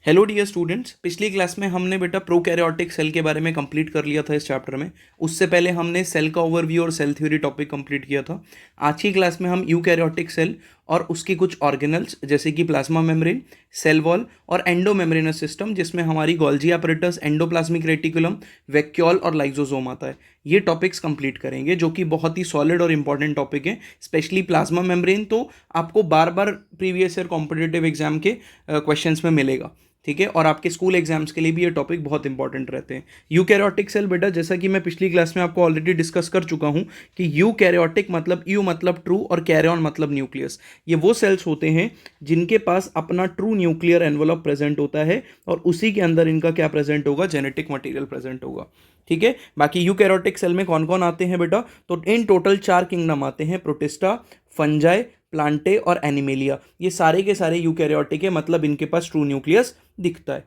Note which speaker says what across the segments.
Speaker 1: Hello dear students, पिछली class में हमने बेटा प्रोकैरियोटिक सेल के बारे में कंप्लीट कर लिया था इस चैप्टर में। उससे पहले हमने सेल का ओवरव्यू और सेल थ्योरी टॉपिक कंप्लीट किया था। आज की क्लास में हम यूकैरियोटिक सेल और उसकी कुछ ऑर्गेनल्स जैसे कि प्लाज्मा मेम्ब्रेन, सेल वॉल और एंडोमेम्ब्रेनस सिस्टम, जिसमें हमारी Golgi apparatus, endoplasmic reticulum, vacuole और लाइजोसोम आता है, ये टॉपिक्स कंप्लीट करेंगे, जो कि बहुत ही सॉलिड और इंपॉर्टेंट टॉपिक है। स्पेशली प्लाज्मा मेम्ब्रेन तो आपको बार बार प्रीवियस ईयर कॉम्पिटिटिव एग्जाम के क्वेश्चंस में मिलेगा, ठीक है। और आपके स्कूल एग्जाम्स के लिए भी ये टॉपिक बहुत इंपॉर्टेंट रहते हैं। यूकैरियोटिक सेल बेटा, जैसा कि मैं पिछली क्लास में आपको ऑलरेडी डिस्कस कर चुका हूं कि यूकैरियोटिक मतलब यू मतलब ट्रू और कैरियन मतलब न्यूक्लियस। ये वो सेल्स होते हैं जिनके पास अपना ट्रू न्यूक्लियर एनवलप प्रेजेंट होता है और उसी के अंदर इनका क्या प्रेजेंट होगा, जेनेटिक मटेरियल प्रेजेंट होगा, ठीक है। बाकी यूकैरियोटिक सेल में कौन कौन आते हैं बेटा, तो इन टोटल 4 किंगडम आते हैं: प्रोटिस्टा, फंजाई, प्लांटे और एनिमेलिया। ये सारे के सारे यूकैरियोटिक है, मतलब इनके पास ट्रू न्यूक्लियस दिखता है।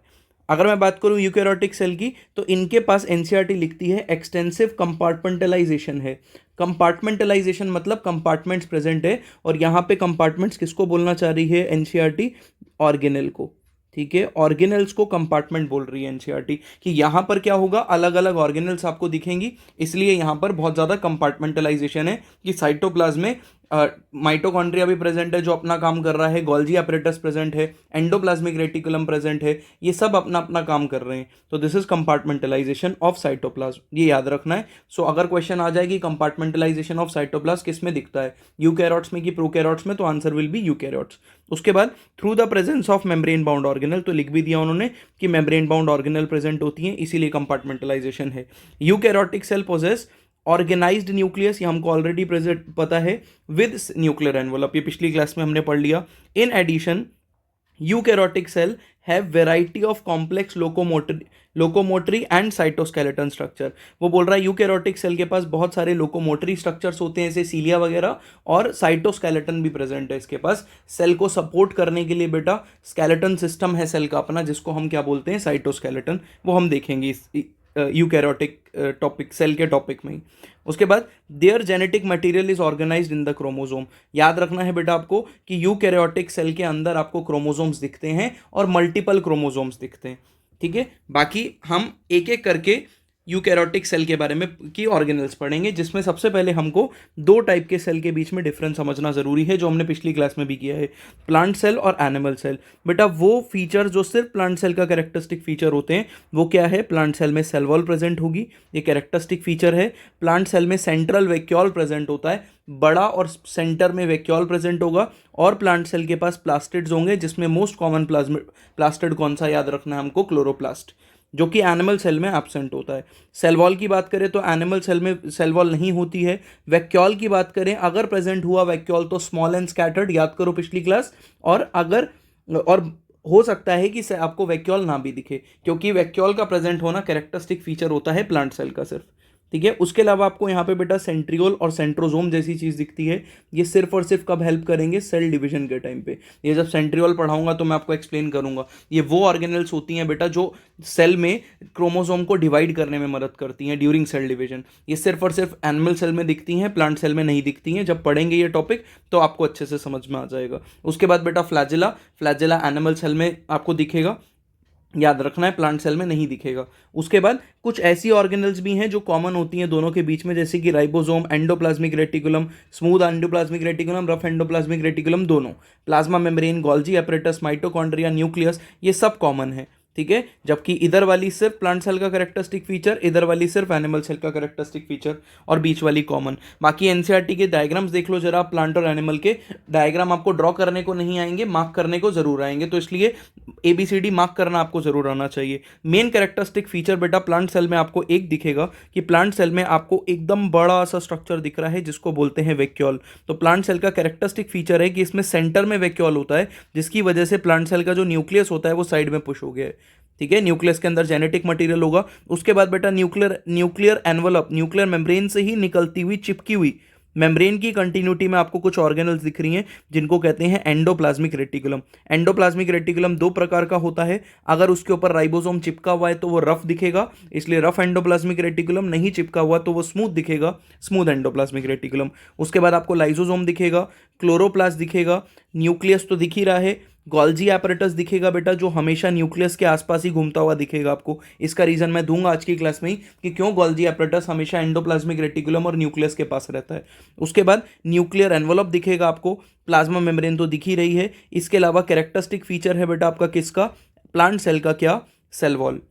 Speaker 1: अगर मैं बात करूं यूकैरियोटिक सेल की, तो इनके पास एनसीईआरटी लिखती है एक्सटेंसिव कंपार्टमेंटलाइजेशन है। कंपार्टमेंटलाइजेशन मतलब कंपार्टमेंट्स प्रेजेंट है, और यहां पे कंपार्टमेंट्स किसको बोलना चाह रही है एनसीईआरटी? ऑर्गेनेल को, ठीक है। ऑर्गेनल्स को कंपार्टमेंट बोल रही है एनसीईआरटी कि यहां पर क्या होगा, अलग अलग ऑर्गेनल्स आपको दिखेंगी, इसलिए यहां पर बहुत ज्यादा कंपार्टमेंटलाइजेशन है कि साइटोप्लाज्म में माइटोकॉन्ड्रिया भी प्रेजेंट है जो अपना काम कर रहा है, गोल्जी apparatus प्रेजेंट है, एंडोप्लाज्मिक रेटिकुलम प्रेजेंट है, ये सब अपना अपना काम कर रहे हैं। तो this is compartmentalisation of cytoplasm, ये याद रखना है। सो अगर क्वेश्चन आ जाएगी कंपार्टमेंटलाइजेशन ऑफ साइटोप्लाज्म किस में दिखता है, यूकैरियोट्स में कि प्रोकैरियोट्स में, तो आंसर विल बी यूकैरियोट्स। उसके बाद through the presence of membrane bound organelle, तो लिख भी दिया उन्होंने कि मेम्ब्रेन बाउंड ऑर्गेनल प्रेजेंट होती हैं, इसीलिए कंपार्टमेंटलाइजेशन है। Eukaryotic cell possess organised nucleus, ये हमको ऑलरेडी प्रेजेंट पता है, विद न्यूक्लियर एनवलप, ये पिछली क्लास में हमने पढ़ लिया। In addition eukaryotic cell have variety of complex locomotory and cytoskeleton structure. वो बोल रहा है यूकैरियोटिक सेल के पास बहुत सारे लोकोमोटरी स्ट्रक्चर्स होते हैं, जैसे सीलिया वगैरह, और साइटोस्केलेटन भी प्रेजेंट है इसके पास। सेल को सपोर्ट करने के लिए बेटा स्केलेटन सिस्टम है सेल का अपना, जिसको हम क्या बोलते हैं, साइटोस्केलेटन। वो हम देखेंगे इस यूकैरियोटिक टॉपिक, सेल के टॉपिक में ही। उसके बाद there genetic material is organised in the chromosome. याद रखना है बेटा आपको कि यूकैरियोटिक सेल के अंदर आपको क्रोमोसोम्स दिखते हैं और मल्टीपल क्रोमोसोम्स दिखते हैं, ठीक है। बाकी हम एक एक करके यूकैरियोटिक सेल के बारे में की ऑर्गेनल्स पढ़ेंगे, जिसमें सबसे पहले हमको 2 टाइप के सेल के बीच में डिफरेंस समझना जरूरी है, जो हमने पिछली क्लास में भी किया है, प्लांट सेल और एनिमल सेल। बेटा वो फीचर जो सिर्फ प्लांट सेल का कैरेक्टरिस्टिक फीचर होते हैं, वो क्या है? प्लांट सेल में सेल वॉल प्रेजेंट होगी, ये कैरेक्टरिस्टिक फीचर है। प्लांट सेल में सेंट्रल वैक्यूल प्रेजेंट होता है, बड़ा और सेंटर में वैक्यूल प्रेजेंट होगा। और प्लांट सेल के पास प्लास्टिड्स होंगे, जिसमें मोस्ट कॉमन प्लास्टिड कौन सा याद रखना है हमको? क्लोरोप्लास्ट, जो कि एनिमल सेल में एब्सेंट होता है। सेल वॉल की बात करें तो एनिमल सेल में सेल वॉल नहीं होती है। वैक्यूल की बात करें, अगर प्रेजेंट हुआ वैक्यूल तो स्मॉल एंड स्कैटर्ड, याद करो पिछली क्लास। और हो सकता है कि आपको वैक्यूल ना भी दिखे, क्योंकि वैक्यूल का प्रेजेंट होना कैरेक्टरिस्टिक फीचर होता है प्लांट सेल का सिर्फ, ठीक है। उसके अलावा आपको यहाँ पे बेटा सेंट्रियोल और सेंट्रोजोम जैसी चीज़ दिखती है। ये सिर्फ और सिर्फ कब हेल्प करेंगे? सेल डिवीजन के टाइम पे। ये जब सेंट्रियोल पढ़ाऊंगा तो मैं आपको एक्सप्लेन करूंगा। ये वो ऑर्गेनल्स होती हैं बेटा जो सेल में क्रोमोसोम को डिवाइड करने में मदद करती हैं ड्यूरिंग सेल डिवीजन। ये सिर्फ और सिर्फ एनिमल सेल में दिखती हैं, प्लांट सेल में नहीं दिखती हैं। जब पढ़ेंगे ये टॉपिक तो आपको अच्छे से समझ में आ जाएगा। उसके बाद बेटा फ्लैजेला एनिमल सेल में आपको दिखेगा, याद रखना है, प्लांट सेल में नहीं दिखेगा। उसके बाद कुछ ऐसी ऑर्गेनल्स भी हैं जो कॉमन होती हैं दोनों के बीच में, जैसे कि ribosome, endoplasmic reticulum, smooth endoplasmic reticulum, rough endoplasmic reticulum, दोनों, plasma membrane, Golgi apparatus, mitochondria, nucleus, ये सब कॉमन है, ठीक है। जबकि इधर वाली सिर्फ प्लांट सेल का कैरेक्टरिस्टिक फीचर, इधर वाली सिर्फ एनिमल सेल का कैरेक्टरिस्टिक फीचर, और बीच वाली कॉमन। बाकी एनसीईआरटी के डायग्राम्स देख लो जरा, प्लांट और एनिमल के डायग्राम आपको ड्रॉ करने को नहीं आएंगे, मार्क करने को जरूर आएंगे, तो इसलिए ABCD मार्क करना आपको जरूर आना चाहिए। मेन कैरेक्टरिस्टिक फीचर बेटा प्लांट सेल में आपको एक दिखेगा कि प्लांट सेल में आपको एकदम बड़ा सा स्ट्रक्चर दिख रहा है, जिसको बोलते हैं वैक्यूल। तो प्लांट सेल का कैरेक्टरिस्टिक फीचर है कि इसमें सेंटर में वैक्यूल होता है, जिसकी वजह से प्लांट सेल का जो न्यूक्लियस होता है वो साइड में पुश हो गया है, ठीक है। न्यूक्लियस के अंदर जेनेटिक मटेरियल होगा। उसके बाद बेटा न्यूक्लियर एनवलप, न्यूक्लियर मेम्ब्रेन से ही निकलती हुई चिपकी हुई मेम्ब्रेन की कंटिन्यूटी में आपको कुछ ऑर्गेनल्स दिख रही हैं, जिनको कहते हैं एंडोप्लाज्मिक रेटिकुलम। एंडोप्लाज्मिक रेटिकुलम 2 प्रकार का होता है। अगर उसके ऊपर राइबोसोम चिपका हुआ है तो वो रफ दिखेगा, इसलिए रफ एंडोप्लाज्मिक रेटिकुलम। नहीं चिपका हुआ तो वो स्मूथ दिखेगा, स्मूथ एंडोप्लाज्मिक रेटिकुलम। उसके बाद आपको लाइसोसोम दिखेगा, क्लोरोप्लास्ट दिखेगा, न्यूक्लियस तो दिख ही रहा है, गोल्जी एपरेटस दिखेगा बेटा, जो हमेशा न्यूक्लियस के आसपास ही घूमता हुआ दिखेगा आपको। इसका रीजन मैं दूंगा आज की क्लास में ही कि क्यों गोल्जी एपरेटस हमेशा एंडोप्लाज्मिक रेटिकुलम और न्यूक्लियस के पास रहता है। उसके बाद न्यूक्लियर एनवलप दिखेगा आपको, प्लाज्मा मेम्ब्रेन तो दिख ही रही है। इसके अलावा कैरेक्टरिस्टिक फीचर है बेटा आपका किसका, प्लांट सेल का, क्या, सेल वॉल।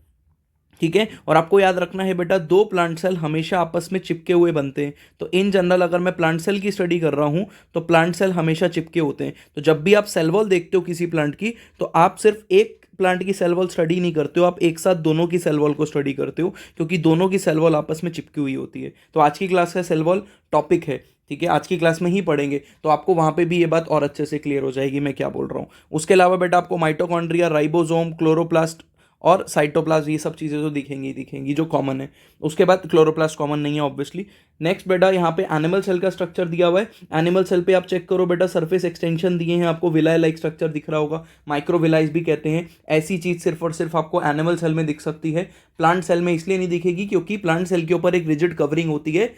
Speaker 1: ठीक है, और आपको याद रखना है बेटा, दो प्लांट सेल हमेशा आपस में चिपके हुए बनते हैं। तो इन जनरल अगर मैं प्लांट सेल की स्टडी कर रहा हूं तो प्लांट सेल हमेशा चिपके होते हैं। तो जब भी आप सेल वॉल देखते हो किसी प्लांट की, तो आप सिर्फ एक प्लांट की सेल वॉल स्टडी नहीं करते हो, आप एक साथ दोनों की सेल वॉल को स्टडी करते हो, क्योंकि दोनों की सेल वॉल आपस में चिपकी हुई होती है। तो आज की क्लास का सेल वॉल टॉपिक है, ठीक है, आज की क्लास में ही पढ़ेंगे, तो आपको वहां पे भी ये बात और अच्छे से क्लियर हो जाएगी मैं क्या बोल रहा हूँ। उसके अलावा बेटा आपको माइटोकॉन्ड्रिया, राइबोसोम, क्लोरोप्लास्ट और साइटोप्लाज्म, ये सब चीज़ें तो दिखेंगी ही दिखेंगी जो कॉमन है। उसके बाद क्लोरोप्लास्ट कॉमन नहीं है ऑब्वियसली। नेक्स्ट बेटा यहाँ पे एनिमल सेल का स्ट्रक्चर दिया हुआ है। एनिमल सेल पे आप चेक करो बेटा, सरफेस एक्सटेंशन दिए हैं आपको, विलाय लाइक स्ट्रक्चर दिख रहा होगा, माइक्रोविलाइज भी कहते हैं। ऐसी चीज़ सिर्फ और सिर्फ आपको एनिमल सेल में दिख सकती है, प्लांट सेल में इसलिए नहीं दिखेगी क्योंकि प्लांट सेल के ऊपर एक रिजिड कवरिंग होती है,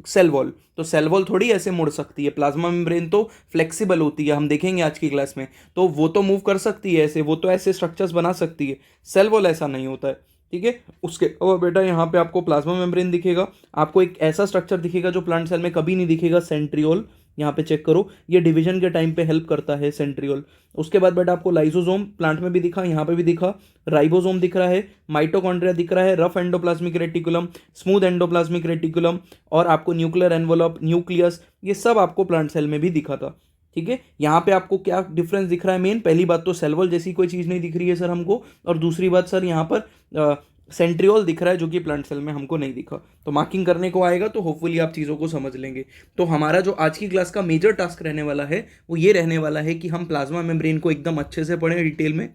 Speaker 1: सेल वॉल। तो सेल वॉल थोड़ी ऐसे मुड़ सकती है, प्लाज्मा मेम्ब्रेन तो फ्लेक्सिबल होती है, हम देखेंगे आज की क्लास में, तो वो तो मूव कर सकती है ऐसे, वो तो ऐसे स्ट्रक्चर्स बना सकती है, सेल वॉल ऐसा नहीं होता है। ठीक है, उसके और बेटा यहाँ पे आपको प्लाज्मा मेम्ब्रेन दिखेगा, आपको एक ऐसा स्ट्रक्चर दिखेगा जो प्लांट सेल में कभी नहीं दिखेगा, सेंट्रियोल। यहाँ पे चेक करो, ये डिवीजन के टाइम पे हेल्प करता है सेंट्रियोल। उसके बाद बेटा आपको लाइसोसोम प्लांट में भी दिखा, यहाँ पे भी दिखा, राइबोसोम दिख रहा है, माइटोकॉन्ड्रिया दिख रहा है, rough endoplasmic reticulum, smooth endoplasmic reticulum, और आपको न्यूक्लियर एनवलप, न्यूक्लियस, ये सब आपको प्लांट सेल में भी दिखा था। ठीक है, यहाँ पे आपको क्या डिफरेंस दिख रहा है मेन, पहली बात तो सेल वॉल जैसी कोई चीज़ नहीं दिख रही है सर हमको, और दूसरी बात सर यहाँ पर सेंट्रियोल दिख रहा है जो कि प्लांट सेल में हमको नहीं दिखा। तो मार्किंग करने को आएगा तो होपफुली आप चीज़ों को समझ लेंगे। तो हमारा जो आज की क्लास का मेजर टास्क रहने वाला है वो ये रहने वाला है कि हम प्लाज्मा मेम्ब्रेन को एकदम अच्छे से पढ़ें डिटेल में,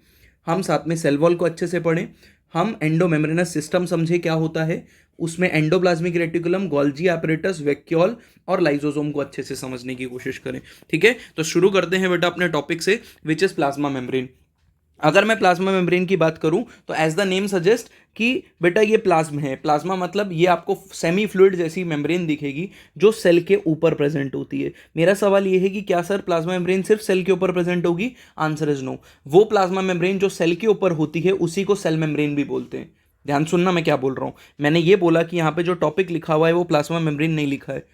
Speaker 1: हम साथ में सेल वॉल को अच्छे से पढ़ें, हम एंडोमेम्ब्रेनस सिस्टम समझे क्या होता है, उसमें endoplasmic reticulum, Golgi apparatus, vacuole और लाइसोसोम को अच्छे से समझने की कोशिश करें। ठीक है, तो शुरू करते हैं बेटा अपने टॉपिक से, विच इज प्लाज्मा मेम्ब्रेन। अगर मैं प्लाज्मा मेम्ब्रेन की बात करूं तो एज द नेम सजेस्ट कि बेटा ये प्लाज्म है, प्लाज्मा मतलब ये आपको सेमी फ्लूइड जैसी मेम्ब्रेन दिखेगी जो सेल के ऊपर प्रेजेंट होती है। मेरा सवाल ये है कि क्या सर प्लाज्मा मेम्ब्रेन सिर्फ सेल के ऊपर प्रेजेंट होगी? Answer is no. वो प्लाज्मा मेम्ब्रेन जो सेल के ऊपर होती है उसी को सेल मेम्ब्रेन भी बोलते हैं। ध्यान सुनना मैं क्या बोल रहा हूँ, मैंने ये बोला कि यहाँ पे जो टॉपिक लिखा हुआ है वो प्लाज्मा मेम्ब्रेन नहीं लिखा है,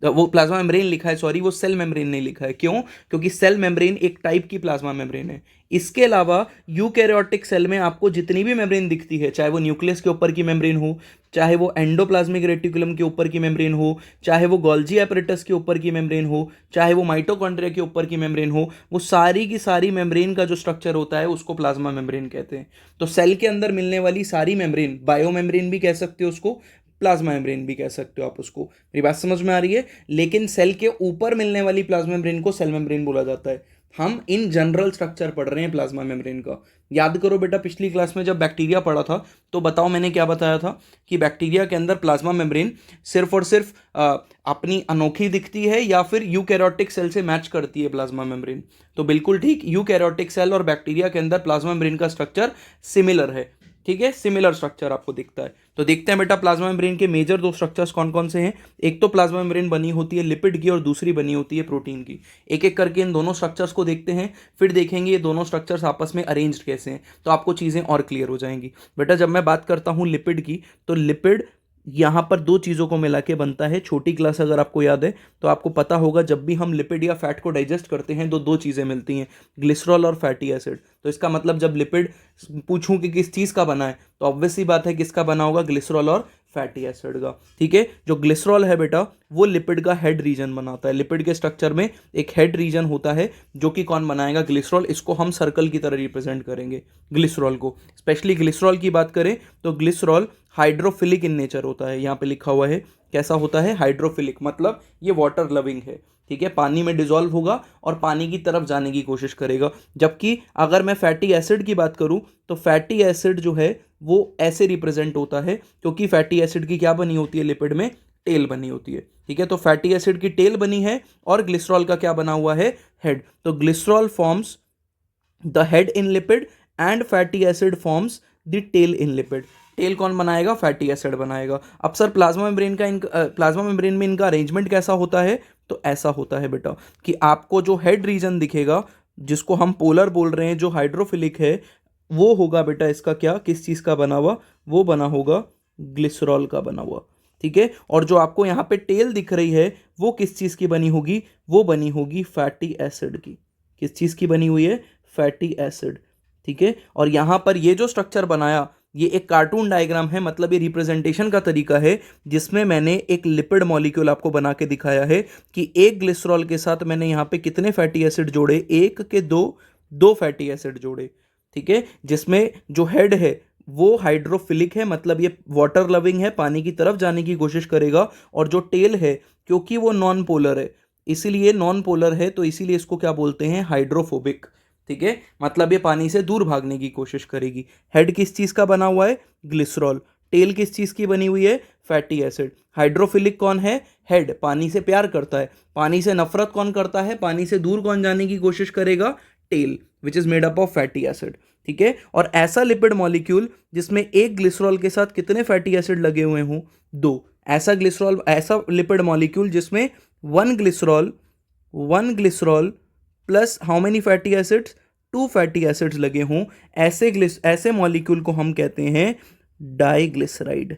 Speaker 1: वो प्लाज्मा मेम्ब्रेन लिखा है, सॉरी, वो सेल मेम्ब्रेन नहीं लिखा है। क्यों? क्योंकि सेल मेम्ब्रेन एक टाइप की प्लाज्मा मेम्ब्रेन है। इसके अलावा यूकैरियोटिक सेल में आपको जितनी भी मेम्ब्रेन दिखती है, चाहे वो न्यूक्लियस के ऊपर की मेम्ब्रेन हो, चाहे वो एंडोप्लाज्मिक रेटिकुलम के ऊपर की मेम्ब्रेन हो, चाहे वो गोल्जी एपरेटस के ऊपर की मेम्ब्रेन हो, चाहे वो माइटोकॉन्ड्रिया के ऊपर की मेम्ब्रेन हो, वो सारी की सारी मेम्ब्रेन का जो स्ट्रक्चर होता है उसको प्लाज्मा मेम्ब्रेन कहते हैं। तो सेल के अंदर मिलने वाली सारी मेम्ब्रेन, बायो मेम्ब्रेन भी कह सकते हो उसको, प्लाज्मा मेम्ब्रेन भी कह सकते हो आप उसको। मेरी बात समझ में आ रही है? लेकिन सेल के ऊपर मिलने वाली प्लाज्मा मेम्ब्रेन को सेल मेम्ब्रेन बोला जाता है। हम इन जनरल स्ट्रक्चर पढ़ रहे हैं प्लाज्मा मेम्ब्रेन का। याद करो बेटा, पिछली क्लास में जब बैक्टीरिया पढ़ा था तो बताओ मैंने क्या बताया था कि बैक्टीरिया के अंदर प्लाज्मा मेम्ब्रेन सिर्फ और सिर्फ अपनी अनोखी दिखती है या फिर यूकैरियोटिक सेल से मैच करती है प्लाज्मा मेम्ब्रेन। तो बिल्कुल ठीक, यूकैरियोटिक सेल और बैक्टीरिया के अंदर प्लाज्मा मेम्ब्रेन का स्ट्रक्चर सिमिलर है। ठीक है, सिमिलर स्ट्रक्चर आपको दिखता है। तो देखते हैं बेटा प्लाज्मा मेम्ब्रेन के मेजर दो स्ट्रक्चर्स कौन कौन से हैं। एक तो प्लाज्मा मेम्ब्रेन बनी होती है लिपिड की और दूसरी बनी होती है प्रोटीन की। एक एक करके इन दोनों स्ट्रक्चर्स को देखते हैं, फिर देखेंगे ये दोनों स्ट्रक्चर्स आपस में अरेंज्ड कैसे हैं, तो आपको चीज़ें और क्लियर हो जाएंगी। बेटा जब मैं बात करता हूँ लिपिड की, तो लिपिड यहाँ पर दो चीज़ों को मिला के बनता है। छोटी क्लास अगर आपको याद है तो आपको पता होगा, जब भी हम लिपिड या फैट को डाइजेस्ट करते हैं तो दो चीज़ें मिलती हैं, ग्लिसरॉल और फैटी एसिड। तो इसका मतलब जब लिपिड पूछूं कि किस चीज़ का बना है तो ऑब्वियस सी बात है किसका बना होगा, ग्लिसरॉल और फैटी एसिड का। ठीक है, जो ग्लिसरॉल है बेटा वो लिपिड का हेड रीजन बनाता है। लिपिड के स्ट्रक्चर में एक हेड रीजन होता है जो कि कौन बनाएगा, ग्लिसरॉल। इसको हम सर्कल की तरह रिप्रेजेंट करेंगे ग्लिसरॉल को। स्पेशली ग्लिसरॉल की बात करें तो ग्लिसरॉल हाइड्रोफिलिक इन नेचर होता है। यहाँ पे लिखा हुआ है कैसा होता है, हाइड्रोफिलिक, मतलब ये वाटर लविंग है। ठीक है, पानी में डिजोल्व होगा और पानी की तरफ जाने की कोशिश करेगा। जबकि अगर मैं फैटी एसिड की बात करूं तो फैटी एसिड जो है वो ऐसे रिप्रेजेंट होता है, क्योंकि फैटी एसिड की क्या बनी होती है लिपिड में, टेल बनी होती है। ठीक है, तो फैटी एसिड की टेल बनी है और ग्लिसरॉल का क्या बना हुआ है, हेड। तो glycerol forms the head in lipid and fatty acid forms the tail in lipid. Tail कौन बनाएगा, फैटी एसिड बनाएगा। अब सर प्लाज्मा मेम्ब्रेन में इनका अरेंजमेंट कैसा होता है, तो ऐसा होता है बेटा कि आपको जो हेड रीजन दिखेगा जिसको हम पोलर बोल रहे हैं, जो हाइड्रोफिलिक है, वो होगा बेटा इसका क्या, किस चीज़ का बना हुआ, वो बना होगा ग्लिसरॉल का बना हुआ। ठीक है, और जो आपको यहाँ पे टेल दिख रही है वो किस चीज़ की बनी होगी, वो बनी होगी फैटी एसिड की। किस चीज़ की बनी हुई है, फैटी एसिड। ठीक है, और यहाँ पर ये जो स्ट्रक्चर बनाया ये एक कार्टून डायग्राम है, मतलब ये रिप्रेजेंटेशन का तरीका है जिसमें मैंने एक लिपिड मॉलिक्यूल आपको बना के दिखाया है कि एक ग्लिसरॉल के साथ मैंने यहाँ पे कितने फैटी एसिड जोड़े, एक के दो फैटी एसिड जोड़े। ठीक है, जिसमें जो हेड है वो हाइड्रोफिलिक है, मतलब ये वाटर लविंग है, पानी की तरफ जाने की कोशिश करेगा, और जो टेल है क्योंकि वो नॉन पोलर है, इसीलिए नॉन पोलर है तो इसीलिए इसको क्या बोलते हैं, हाइड्रोफोबिक। ठीक है, मतलब ये पानी से दूर भागने की कोशिश करेगी। हेड किस चीज़ का बना हुआ है, ग्लिसरॉल। टेल किस चीज़ की बनी हुई है, फैटी एसिड। हाइड्रोफिलिक कौन है, हेड, पानी से प्यार करता है। पानी से नफरत कौन करता है, पानी से दूर कौन जाने की कोशिश करेगा, tail, which is made up of fatty acid. ठीक है, और ऐसा लिपिड मॉलिक्यूल जिसमें एक ग्लिसरॉल के साथ कितने फैटी एसिड लगे हुए हों, दो। ऐसा लिपिड मॉलिक्यूल जिसमें one glycerol plus how many fatty acids, two fatty acids लगे हों, ऐसे मॉलिक्यूल को हम कहते हैं डाइग्लिसराइड।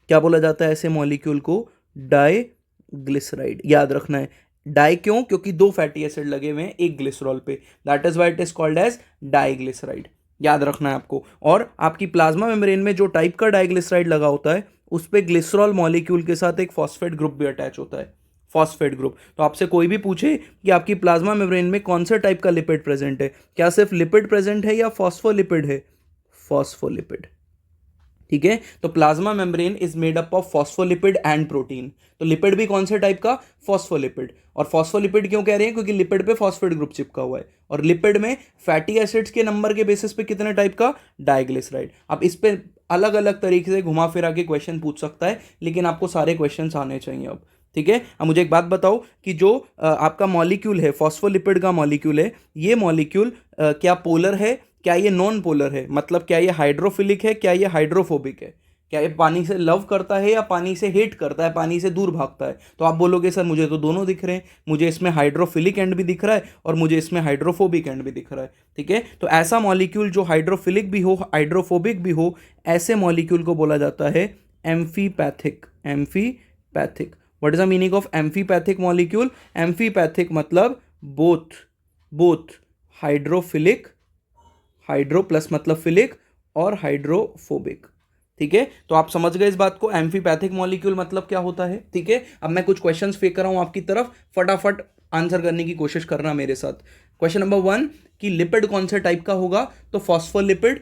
Speaker 1: क्या बोला जाता है ऐसे मॉलिक्यूल को, डाइग्लिसराइड। याद रखना है, डाई क्यों, क्योंकि दो फैटी एसिड लगे हुए हैं एक ग्लिसरॉल पे, that is why it is called as diglyceride. याद रखना है आपको। और आपकी प्लाज्मा मेम्ब्रेन में जो टाइप का डाइग्लिसराइड लगा होता है उस पे ग्लिसरॉल मॉलिक्यूल के साथ एक फॉस्फेट ग्रुप भी अटैच होता है, फॉस्फेट ग्रुप। तो आपसे कोई भी पूछे कि आपकी प्लाज्मा मेम्ब्रेन में कौन सा टाइप का लिपिड प्रेजेंट है, क्या सिर्फ लिपिड प्रेजेंट है या फॉस्फोलिपिड है, फॉस्फोलिपिड। ठीक है, तो plasma membrane is made up of phospholipid and protein. तो लिपिड भी कौन से टाइप का, फॉस्फोलिपिड। और फॉस्फोलिपिड क्यों कह रहे हैं, क्योंकि लिपिड पे फॉस्फेट ग्रुप चिपका हुआ है, और लिपिड में फैटी एसिड्स के नंबर के बेसिस पे कितने टाइप का, डाइग्लिसराइड। अब इस पे अलग अलग तरीके से घुमा फिरा के क्वेश्चन पूछ सकता है, लेकिन आपको सारे क्वेश्चन आने चाहिए अब। ठीक है, अब मुझे एक बात बताओ कि जो आपका मॉलिक्यूल है, फॉस्फोलिपिड का मॉलिक्यूल है, ये मॉलिक्यूल क्या पोलर है, क्या ये नॉन पोलर है, मतलब क्या ये हाइड्रोफिलिक है, क्या ये हाइड्रोफोबिक है, क्या ये पानी से लव करता है या पानी से हेट करता है, पानी से दूर भागता है। तो आप बोलोगे सर मुझे तो दोनों दिख रहे हैं, मुझे इसमें हाइड्रोफिलिक एंड भी दिख रहा है और मुझे इसमें हाइड्रोफोबिक एंड भी दिख रहा है। ठीक है, तो ऐसा मॉलिक्यूल जो हाइड्रोफिलिक भी हो, हाइड्रोफोबिक भी हो, ऐसे मॉलिक्यूल को बोला जाता है amphipathic. Amphipathic, what is the meaning of amphipathic molecule, amphipathic मतलब बोथ हाइड्रोफिलिक, हाइड्रो प्लस मतलब फिलिक, और हाइड्रोफोबिक। ठीक है, तो आप समझ गए इस बात को, एम्फीपैथिक मॉलिक्यूल मतलब क्या होता है। ठीक है, अब मैं कुछ क्वेश्चंस फेंक रहा हूं आपकी तरफ, फटाफट आंसर करने की कोशिश करना मेरे साथ। क्वेश्चन नंबर 1 कि लिपिड कौन से टाइप का होगा, तो फॉस्फोलिपिड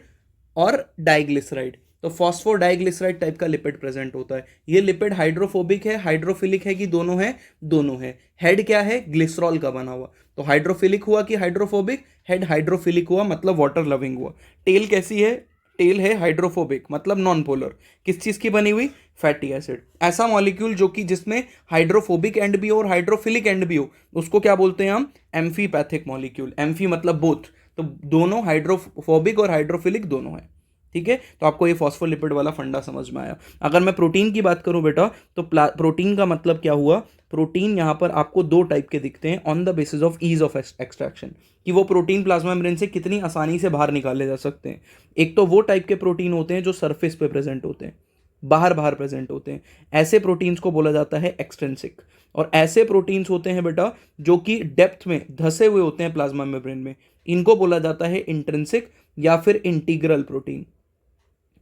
Speaker 1: और डाइग्लिसराइड। तो फॉस्फोडाइग्लिसराइड टाइप का लिपिड प्रेजेंट होता है। ये लिपिड हाइड्रोफोबिक है, हाइड्रोफिलिक है कि दोनों है, दोनों है। हेड क्या है, ग्लिसरॉल का बना हुआ, तो हाइड्रोफिलिक हुआ कि हाइड्रोफोबिक, हेड हाइड्रोफिलिक हुआ मतलब वाटर लविंग हुआ। टेल कैसी है, टेल है हाइड्रोफोबिक मतलब नॉन पोलर। किस चीज की बनी हुई, फैटी एसिड। ऐसा मॉलिक्यूल जो कि जिसमें हाइड्रोफोबिक एंड भी हो और हाइड्रोफिलिक एंड भी हो, उसको क्या बोलते हैं हम, एम्फीपैथिक मॉलिक्यूल। एम्फी मतलब बोथ, तो दोनों हाइड्रोफोबिक और हाइड्रोफिलिक दोनों है। ठीक है, तो आपको ये फॉस्फोलिपिड वाला फंडा समझ में आया। अगर मैं प्रोटीन की बात करूं बेटा, तो प्रोटीन का मतलब क्या हुआ, प्रोटीन यहां पर आपको दो टाइप के दिखते हैं on the basis of ease of extraction, कि वो प्रोटीन प्लाज्मा मेम्ब्रेन से कितनी आसानी से बाहर निकाले जा सकते हैं। एक तो वो टाइप के प्रोटीन होते हैं जो सरफेस पे प्रेजेंट होते हैं, बाहर प्रेजेंट होते हैं, ऐसे प्रोटीन्स को बोला जाता है एक्सट्रिंसिक। और ऐसे प्रोटीन्स होते हैं बेटा जो कि डेप्थ में धसे हुए होते हैं प्लाज्मा मेम्ब्रेन में, इनको बोला जाता है इंट्रिंसिक या फिर इंटीग्रल प्रोटीन।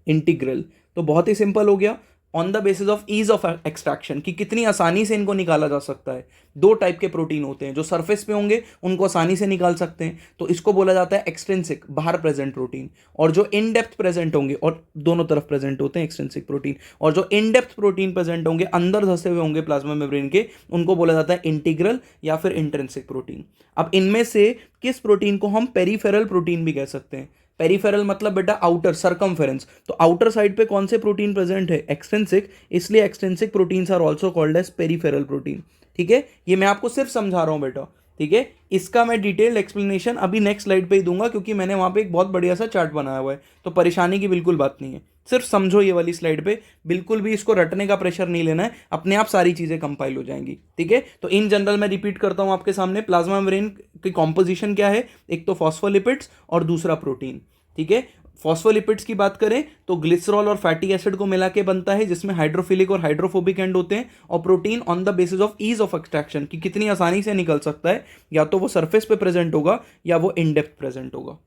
Speaker 1: इंटीग्रल, तो बहुत ही सिंपल हो गया, on the basis of ease of extraction, कि कितनी आसानी से इनको निकाला जा सकता है। दो टाइप के प्रोटीन होते हैं, जो सरफेस पे होंगे उनको आसानी से निकाल सकते हैं, तो इसको बोला जाता है एक्सट्रिंसिक, बाहर प्रेजेंट प्रोटीन। और जो इन डेप्थ प्रेजेंट होंगे, और दोनों तरफ प्रेजेंट होते हैं एक्सट्रिंसिक प्रोटीन, और जो इन डेप्थ प्रोटीन प्रेजेंट होंगे, अंदर धसे हुए होंगे प्लाज्मा मेम्ब्रेन के, उनको बोला जाता है इंटीग्रल या फिर इंट्रिंसिक प्रोटीन। अब इनमें से किस प्रोटीन को हम पेरीफेरल प्रोटीन भी कह सकते हैं। पेरीफेरल मतलब बेटा आउटर, सरकमफेरेंस, तो आउटर साइड पे कौन से प्रोटीन प्रेजेंट है, एक्सट्रिंसिक, इसलिए extrinsic proteins are also called as peripheral protein. ठीक है, ये मैं आपको सिर्फ समझा रहा हूं बेटा। ठीक है, इसका मैं डिटेल्ड एक्सप्लेनेशन अभी नेक्स्ट स्लाइड पे ही दूंगा, क्योंकि मैंने वहां पे एक बहुत बढ़िया सा चार्ट बनाया हुआ है, तो परेशानी की बिल्कुल बात नहीं है। सिर्फ समझो ये वाली स्लाइड पे, बिल्कुल भी इसको रटने का प्रेशर नहीं लेना है, अपने आप सारी चीजें कंपाइल हो जाएंगी। ठीक है, तो इन जनरल मैं रिपीट करता हूं आपके सामने, प्लाज्मा मेम्ब्रेन की कॉम्पोजिशन क्या है, एक तो फॉस्फोलिपिड्स और दूसरा प्रोटीन। ठीक है, फॉस्फोलिपिड्स की बात करें तो ग्लिसरॉल और फैटी एसिड को मिला के बनता है, जिसमें हाइड्रोफिलिक और हाइड्रोफोबिक एंड होते हैं। और protein on the basis of ease of extraction, कि कितनी आसानी से निकल सकता है, या तो वो सरफेस पे प्रेजेंट होगा या वो इन डेप्थ प्रेजेंट होगा।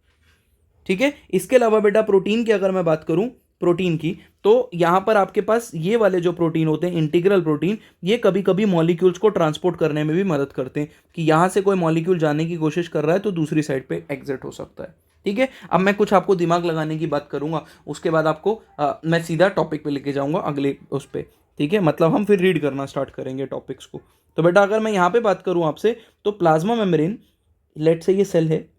Speaker 1: ठीक है, इसके अलावा बेटा प्रोटीन की अगर मैं बात करूं, प्रोटीन की, तो यहां पर आपके पास ये वाले जो प्रोटीन होते हैं इंटीग्रल प्रोटीन, ये कभी कभी मॉलिक्यूल्स को ट्रांसपोर्ट करने में भी मदद करते हैं, कि यहां से कोई मॉलिक्यूल जाने की कोशिश कर रहा है तो दूसरी साइड पे एग्जिट हो सकता है। ठीक है, अब मैं कुछ आपको दिमाग लगाने की बात करूंगा, उसके बाद आपको मैं सीधा टॉपिक पे लेके जाऊंगा अगले उस पर। ठीक है, मतलब हम फिर रीड करना स्टार्ट करेंगे टॉपिक्स को। तो बेटा अगर मैं यहाँ पे बात करूँ आपसे, तो प्लाज्मा मेम्ब्रेन, लेट से ये सेल है,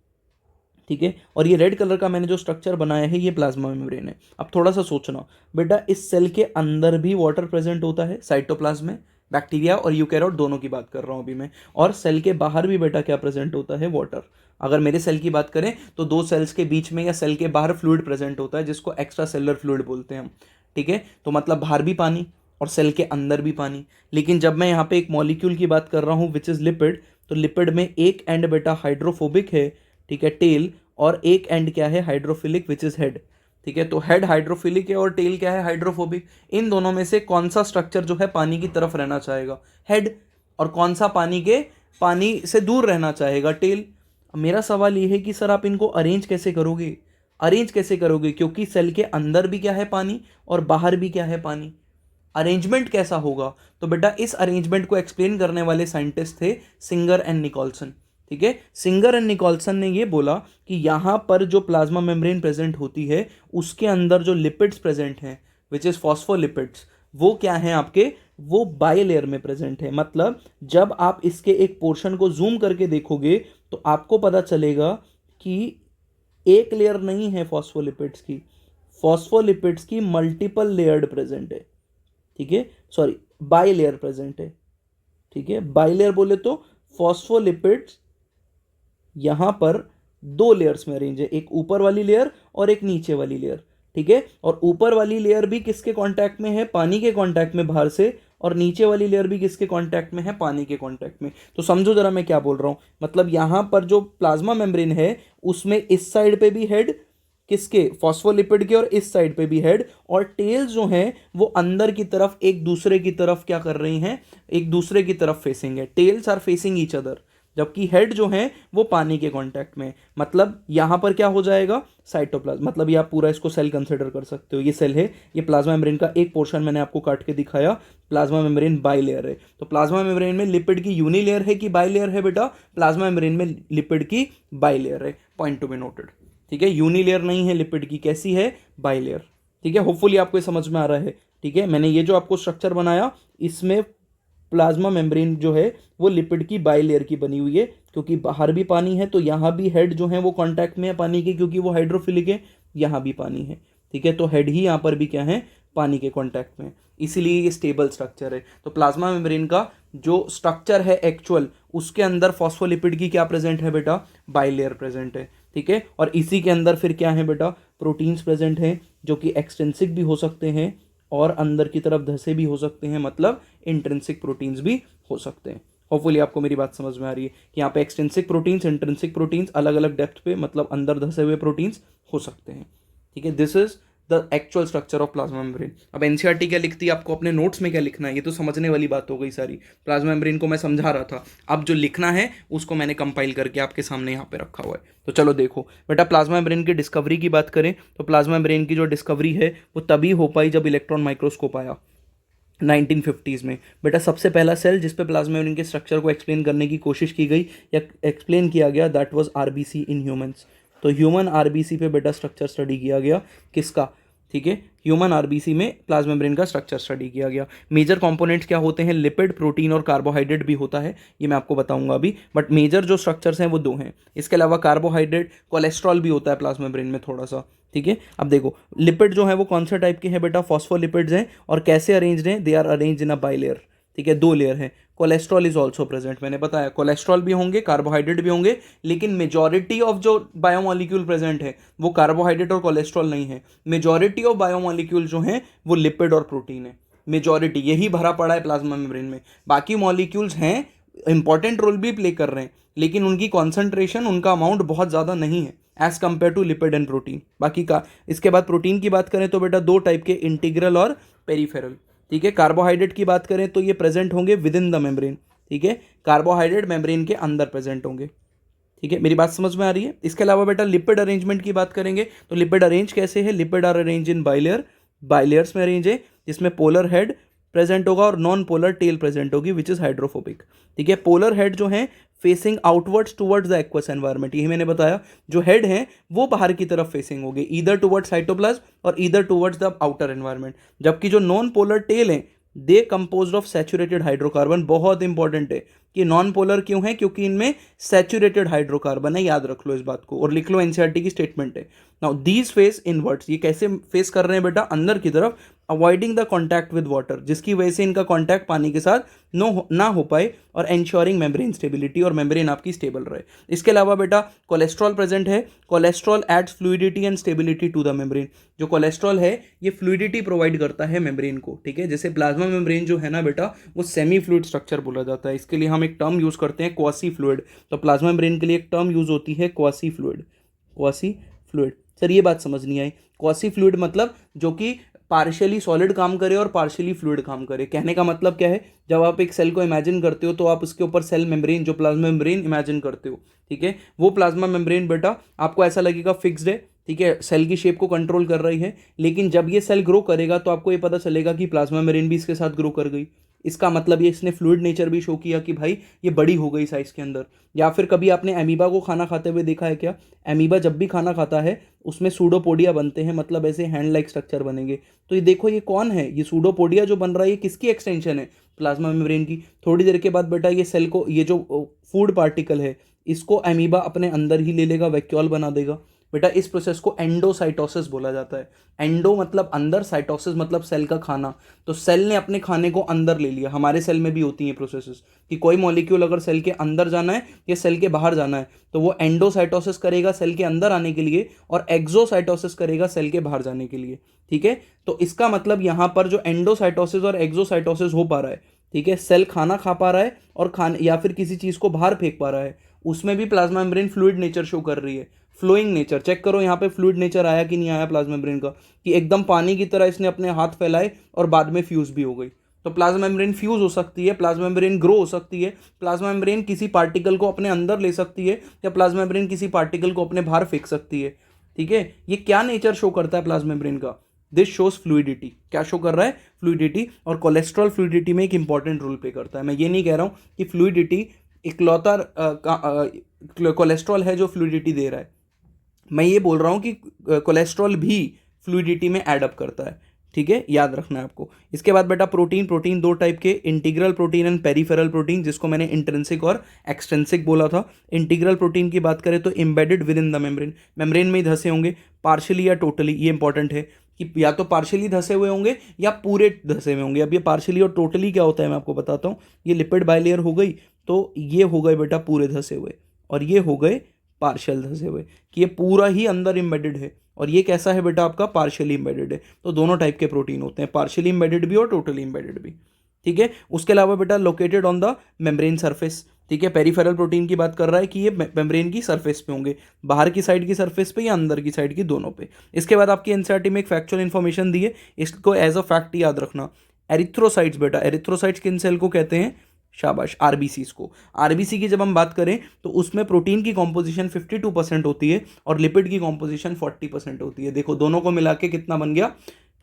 Speaker 1: ठीक है, और ये रेड कलर का मैंने जो स्ट्रक्चर बनाया है ये प्लाज्मा मेम्ब्रेन है। अब थोड़ा सा सोचना बेटा, इस सेल के अंदर भी वाटर प्रेजेंट होता है साइटोप्लाज्म में, बैक्टीरिया और यूकैरियोट दोनों की बात कर रहा हूँ अभी मैं। और सेल के बाहर भी बेटा क्या प्रेजेंट होता है, वाटर। अगर मेरे सेल की बात करें तो दो सेल्स के बीच में या सेल के बाहर फ्लूइड प्रेजेंट होता है, जिसको एक्स्ट्रा सेलुलर फ्लूइड बोलते हैं हम। ठीक है, तो मतलब बाहर भी पानी और सेल के अंदर भी पानी। लेकिन जब मैं यहाँ पे एक मॉलिक्यूल की बात कर रहा हूँ विच इज़ लिपिड, तो लिपिड में एक एंड बेटा हाइड्रोफोबिक है, ठीक है, टेल, और एक एंड क्या है, हाइड्रोफिलिक, विच इज हेड। ठीक है, तो हेड हाइड्रोफिलिक है और टेल क्या है, हाइड्रोफोबिक। इन दोनों में से कौन सा स्ट्रक्चर जो है पानी की तरफ रहना चाहेगा, हेड, और कौन सा पानी से दूर रहना चाहेगा, टेल। मेरा सवाल ये है कि सर आप इनको अरेंज कैसे करोगे, क्योंकि सेल के अंदर भी क्या है, पानी, और बाहर भी क्या है, पानी। अरेंजमेंट कैसा होगा, तो बेटा इस अरेंजमेंट को एक्सप्लेन करने वाले साइंटिस्ट थे सिंगर एंड निकोलसन। ठीक है, सिंगर एंड निकोलसन ने ये बोला कि यहाँ पर जो प्लाज्मा मेम्ब्रेन प्रेजेंट होती है उसके अंदर जो लिपिड्स प्रेजेंट हैं विच इज फॉस्फोलिपिड्स, वो क्या हैं आपके, वो बाइलेयर में प्रेजेंट है। मतलब जब आप इसके एक पोर्शन को जूम करके देखोगे तो आपको पता चलेगा कि एक लेयर नहीं है फॉस्फोलिपिड्स की मल्टीपल लेयर्ड प्रेजेंट है। ठीक है, सॉरी, बाइलेयर प्रेजेंट है। ठीक है, बाइलेयर बोले तो फॉस्फोलिपिड्स यहां पर दो लेयर्स में अरेंज है, एक ऊपर वाली लेयर और एक नीचे वाली लेयर। ठीक है, और ऊपर वाली लेयर भी किसके कांटेक्ट में है, पानी के कांटेक्ट में बाहर से, और नीचे वाली लेयर भी किसके कांटेक्ट में है, पानी के कांटेक्ट में। तो समझो जरा मैं क्या बोल रहा हूं, मतलब यहां पर जो प्लाज्मा मेम्ब्रेन है उसमें इस साइड पे भी हेड किसके, फॉस्फोलिपिड के, और इस साइड पे भी हेड, और टेल्स जो हैं वो अंदर की तरफ एक दूसरे की तरफ क्या कर रही हैं, एक दूसरे की तरफ फेसिंग है, tails are facing each other, जबकि हेड जो है वो पानी के कांटेक्ट में। मतलब यहां पर क्या हो जाएगा, साइटोप्लाज्म। मतलब ये आप पूरा इसको सेल कंसिडर कर सकते हो, ये सेल है, ये प्लाज्मा मेम्ब्रेन का एक पोर्शन मैंने आपको काट के दिखाया, प्लाज्मा मेम्ब्रेन बाइलेयर है। तो प्लाज्मा मेम्ब्रेन में लिपिड की यूनिलेयर है कि बाइलेयर है बेटा, प्लाज्मा मेम्ब्रेन में लिपिड की बाइलेयर है, पॉइंट टू बी नोटेड। ठीक है, यूनिलेयर नहीं है लिपिड की, कैसी है, बाइलेयर। ठीक है, होपफुली आपको समझ में आ रहा है। ठीक है, मैंने ये जो आपको स्ट्रक्चर बनाया इसमें प्लाज्मा मेम्ब्रेन जो है वो लिपिड की बाइलेयर की बनी हुई है, क्योंकि बाहर भी पानी है तो यहाँ भी हेड जो है वो कांटेक्ट में है पानी के, क्योंकि वो हाइड्रोफिलिक है, यहाँ भी पानी है। ठीक है, तो हेड ही यहाँ पर भी क्या है, पानी के कांटेक्ट में, इसीलिए ये स्टेबल स्ट्रक्चर है। तो प्लाज्मा मेम्ब्रेन का जो स्ट्रक्चर है एक्चुअल, उसके अंदर फॉस्फोलिपिड की क्या प्रेजेंट है बेटा, बाइलेयर प्रेजेंट है। ठीक है, और इसी के अंदर फिर क्या है बेटा, प्रोटीन्स प्रेजेंट हैं, जो कि एक्सटेंसिक भी हो सकते हैं और अंदर की तरफ धसे भी हो सकते हैं, मतलब इंट्रिंसिक प्रोटीन्स भी हो सकते हैं। होपफुली आपको मेरी बात समझ में आ रही है कि यहाँ पे एक्सटेंसिक प्रोटीन्स, इंट्रिंसिक प्रोटीन्स अलग अलग डेप्थ पे, मतलब अंदर धसे हुए प्रोटीन्स हो सकते हैं। ठीक है, this is the actual structure of plasma membrane. अब एनसीईआरटी क्या लिखती है, आपको अपने नोट्स में क्या लिखना है, ये तो समझने वाली बात हो गई सारी। प्लाज्मा मेम्ब्रेन को मैं समझा रहा था, अब जो लिखना है उसको मैंने कंपाइल करके आपके सामने यहाँ पे रखा हुआ है। तो चलो देखो बेटा, प्लाज्मा मेम्ब्रेन की डिस्कवरी की बात करें तो प्लाज्मा मेम्ब्रेन की जो डिस्कवरी है वो तभी हो पाई जब इलेक्ट्रॉन माइक्रोस्कोप आया 1950s में। बेटा सबसे पहला सेल जिस पे प्लाज्मा मेम्ब्रेन के स्ट्रक्चर को एक्सप्लेन करने की कोशिश की गई या एक्सप्लेन किया गया, that was RBC in humans. तो ह्यूमन आरबीसी पे बेटा स्ट्रक्चर स्टडी किया गया, किसका, ठीक है, ह्यूमन आरबीसी में प्लाज्मा मेम्ब्रेन का स्ट्रक्चर स्टडी किया गया। मेजर कंपोनेंट्स क्या होते हैं, लिपिड, प्रोटीन और कार्बोहाइड्रेट भी होता है, ये मैं आपको बताऊंगा अभी, बट मेजर जो स्ट्रक्चर्स हैं वो दो हैं। इसके अलावा कार्बोहाइड्रेट, कोलेस्ट्रॉल भी होता है प्लाज्मा मेम्ब्रेन में थोड़ा सा। ठीक है, अब देखो लिपिड जो है वो कौन से टाइप के हैं बेटा, फॉस्फोलिपिड्स हैं, और कैसे अरेंज्ड हैं, they are arranged in a bilayer. ठीक है, दो लेयर है। कोलेस्ट्रॉल इज ऑल्सो प्रेजेंट, मैंने बताया कोलेस्ट्रॉल भी होंगे, कार्बोहाइड्रेट भी होंगे, लेकिन मेजॉरिटी ऑफ जो बायोमॉलिक्यूल प्रेजेंट है वो कार्बोहाइड्रेट और कोलेस्ट्रॉल नहीं है। मेजॉरिटी ऑफ बायोमॉलिक्यूल जो हैं वो लिपिड और प्रोटीन है, मेजॉरिटी यही भरा पड़ा है प्लाज्मा मेम्ब्रेन में। बाकी मॉलिक्यूल्स हैं इंपॉर्टेंट रोल भी प्ले कर रहे हैं, लेकिन उनकी कॉन्सेंट्रेशन, उनका अमाउंट बहुत ज़्यादा नहीं है as compared to lipid and protein. बाकी का इसके बाद प्रोटीन की बात करें तो बेटा दो टाइप के, इंटीग्रल और पेरीफेरल। ठीक है, कार्बोहाइड्रेट की बात करें तो ये प्रेजेंट होंगे विद इन द मेम्ब्रेन। ठीक है, कार्बोहाइड्रेट मेम्ब्रेन के अंदर प्रेजेंट होंगे। ठीक है, मेरी बात समझ में आ रही है। इसके अलावा बेटा लिपिड अरेंजमेंट की बात करेंगे तो लिपिड अरेंज कैसे है, lipid are arrange in bilayer, bilayers में अरेंज है, जिसमें पोलर हेड प्रेजेंट होगा और नॉन पोलर टेल प्रेजेंट होगी विच इज हाइड्रोफोबिक। ठीक है, पोलर हेड जो है facing outwards towards the aqueous environment, यही मैंने बताया, जो हेड है वो बाहर की तरफ फेसिंग होगी, ईदर टुवर्ड्स साइटोप्लाज्म और either towards the outer environment. जबकि जो नॉन पोलर टेल है दे कंपोज्ड ऑफ सैचुरेटेड हाइड्रोकार्बन। बहुत इंपॉर्टेंट है कि नॉन पोलर क्यों है, क्योंकि इनमें सैचुरेटेड हाइड्रोकार्बन है, याद रख लो इस बात को और लिख लो, एनसीईआरटी की स्टेटमेंट है। नाउ दीज फेस इनवर्ट्स, ये कैसे फेस कर रहे हैं बेटा, अंदर की तरफ, avoiding the contact with water, जिसकी वजह से इनका कॉन्टैक्ट पानी के साथ ना हो पाए और एंश्योरिंग मेम्ब्रेन स्टेबिलिटी, और मेम्ब्रेन आपकी स्टेबल रहे। इसके अलावा बेटा कोलेस्ट्रॉल प्रेजेंट है, cholesterol aids fluidity and stability to the membrane. जो कोलेस्ट्रॉल है ये फ्लूइडिटी प्रोवाइड करता है मेम्ब्रेन को। ठीक है, जैसे प्लाज्मा मेम्ब्रेन जो है ना बेटा वो सेमी फ्लूइड स्ट्रक्चर बोला जाता है, इसके लिए हम एक टर्म यूज करते हैं क्वासी फ्लूइड। तो प्लाज्मा मेम्ब्रेन के लिए एक टर्म यूज होती है quasi fluid, quasi fluid. Sir ये बात समझ नहीं आई, क्वासी फ्लूइड मतलब जो कि पार्शियली सॉलिड काम करे और पार्शियली फ्लूइड काम करे। कहने का मतलब क्या है, जब आप एक सेल को इमेजिन करते हो तो आप उसके ऊपर सेल मेम्ब्रेन, जो प्लाज्मा मेम्ब्रेन इमेजिन करते हो, ठीक है, वो प्लाज्मा मेम्ब्रेन बेटा आपको ऐसा लगेगा फिक्स्ड है, ठीक है, सेल की शेप को कंट्रोल कर रही है। लेकिन जब ये सेल ग्रो करेगा तो आपको ये पता चलेगा कि प्लाज्मा मेम्ब्रेन भी इसके साथ ग्रो कर गई। इसका मतलब ये इसने फ्लूइड नेचर भी शो किया कि भाई ये बड़ी हो गई साइज के अंदर। या फिर कभी आपने एमीबा को खाना खाते हुए देखा है क्या, एमीबा जब भी खाना खाता है उसमें सूडोपोडिया बनते हैं, मतलब ऐसे हैंड लाइक स्ट्रक्चर बनेंगे। तो ये देखो ये कौन है, ये सूडोपोडिया जो बन रहा है ये किसकी एक्सटेंशन है, प्लाज्मा मेम्ब्रेन की। थोड़ी देर के बाद बेटा ये सेल को, ये जो फूड पार्टिकल है इसको एमीबा अपने अंदर ही ले लेगा, वैक्यूल बना देगा। बेटा इस प्रोसेस को एंडोसाइटोसिस बोला जाता है। एंडो मतलब अंदर, साइटोसिस मतलब सेल का खाना। तो सेल ने अपने खाने को अंदर ले लिया। हमारे सेल में भी होती हैं प्रोसेसेस कि कोई मॉलिक्यूल अगर सेल के अंदर जाना है या सेल के बाहर जाना है तो वो एंडोसाइटोसिस करेगा सेल के अंदर आने के लिए और एक्सोसाइटोसिस करेगा सेल के बाहर जाने के लिए। ठीक है, तो इसका मतलब यहाँ पर जो एंडोसाइटोसिस और एक्सोसाइटोसिस हो पा रहा है, ठीक है, सेल खाना खा पा रहा है और खाने या फिर किसी चीज़ को बाहर फेंक पा रहा है, उसमें भी plasma membrane fluid nature show कर रही है। फ्लोइंग नेचर चेक करो यहाँ पे फ्लूइड नेचर आया कि नहीं आया प्लाज्मा मेम्ब्रेन का, कि एकदम पानी की तरह इसने अपने हाथ फैलाए और बाद में फ्यूज भी हो गई। तो प्लाज्मा मेम्ब्रेन फ्यूज हो सकती है, प्लाज्मा मेम्ब्रेन ग्रो हो सकती है, प्लाज्मा मेम्ब्रेन किसी पार्टिकल को अपने अंदर ले सकती है या प्लाज्मा मेम्ब्रेन किसी पार्टिकल को अपने बाहर फेंक सकती है। ठीक है, ये क्या नेचर शो करता है प्लाज्मा मेम्ब्रेन का, दिस शोज फ्लूइडिटी। क्या शो कर रहा है, फ्लूइडिटी। और कोलेस्ट्रॉल फ्लूइडिटी में एक इंपॉर्टेंट रोल प्ले करता है। मैं ये नहीं कह रहा हूँ कि फ्लूइडिटी इकलौता कोलेस्ट्रॉल है जो फ्लूइडिटी दे रहा है, मैं ये बोल रहा हूँ कि कोलेस्ट्रॉल भी फ्लूइडिटी में एड अप करता है। ठीक है, याद रखना है आपको। इसके बाद बेटा प्रोटीन दो टाइप के, integral protein and peripheral protein, जिसको मैंने इंट्रिंसिक और एक्सट्रिंसिक बोला था। इंटीग्रल प्रोटीन की बात करें तो embedded with in the membrane, membrane में ही धसे होंगे, पार्शियली या टोटली। ये इंपॉर्टेंट है कि या तो पार्शियली धसे हुए होंगे या पूरे धसे हुए होंगे। अब ये पार्शियली और टोटली क्या होता है मैं आपको बताता हूँ। ये लिपिड बाइलेयर हो गई, तो ये हो गए बेटा पूरे धसे हुए, और ये हो गए पार्शियल धसे हुए, कि ये पूरा ही अंदर इम्बेडेड है। और ये कैसा है बेटा आपका, पार्शियली इम्बेडेड है। तो दोनों टाइप के प्रोटीन होते हैं, पार्शियली इम्बेडेड भी और टोटली इम्बेडेड भी। ठीक है, उसके अलावा बेटा located on the membrane surface. ठीक है, पेरिफेरल प्रोटीन की बात कर रहा है कि ये मेम्ब्रेन की सरफेस पे होंगे, बाहर की साइड की सरफेस पे या अंदर की साइड की, दोनों पे। इसके बाद आपकी एनसीईआरटी में एक फैक्चुअल इन्फॉर्मेशन दी है, इसको एज अ फैक्ट याद रखना। एरिथ्रोसाइट्स बेटा, एरिथ्रोसाइट्स किन सेल को कहते हैं, शाबाश, आरबीसीज को। आरबीसी की जब हम बात करें तो उसमें प्रोटीन की कॉम्पोजिशन 52% होती है और लिपिड की कॉम्पोजिशन 40% होती है। देखो दोनों को मिला के कितना बन गया,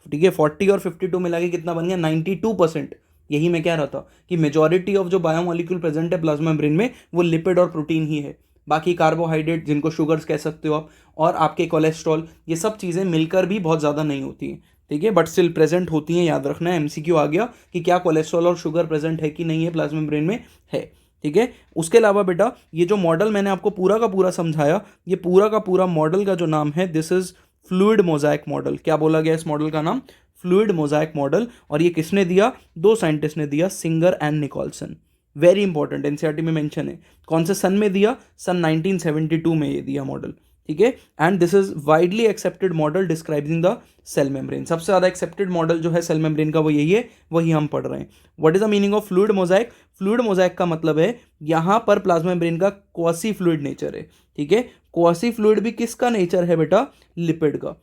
Speaker 1: ठीक है, 40 और 52 मिला के कितना बन गया, 92%। यही मैं कह रहा था कि मेजॉरिटी ऑफ जो बायोमोलिक्यूल प्रेजेंट है प्लाज्मा मेम्ब्रेन में वो लिपिड और प्रोटीन ही है। बाकी कार्बोहाइड्रेट, जिनको शुगर्स कह सकते हो आप, और आपके कोलेस्ट्रॉल, ये सब चीज़ें मिलकर भी बहुत ज़्यादा नहीं होती हैं। ठीक है, बट स्टिल प्रेजेंट होती हैं। याद रखना है, एमसीक्यू आ गया कि क्या कोलेस्ट्रॉल और शुगर प्रेजेंट है कि नहीं है प्लाज्मा मेम्ब्रेन में, है। ठीक है, उसके अलावा बेटा ये जो मॉडल मैंने आपको पूरा का पूरा समझाया, ये पूरा का पूरा मॉडल का जो नाम है, this is fluid Mosaic model. क्या बोला गया इस मॉडल का नाम, फ्लूइड मोजाइक मॉडल। और ये किसने दिया, दो साइंटिस्ट ने दिया, Singer and Nicolson. Very important, NCERT में मेंशन है। कौन से सन में दिया, सन 1972 में ये दिया मॉडल। ठीक है। And this is widely accepted model describing the cell membrane. सबसे ज़्यादा एक्सेप्टेड मॉडल जो है सेल मेम्ब्रेन का वो यही है, वही हम पढ़ रहे हैं। What is the meaning of fluid Mosaic? Fluid Mosaic का मतलब है यहाँ पर प्लाज्मा मेम्ब्रेन का क्वासी फ्लूइड नेचर है, ठीक है। क्वासी फ्लूइड भी किसका नेचर है बेटा? लिपिड का,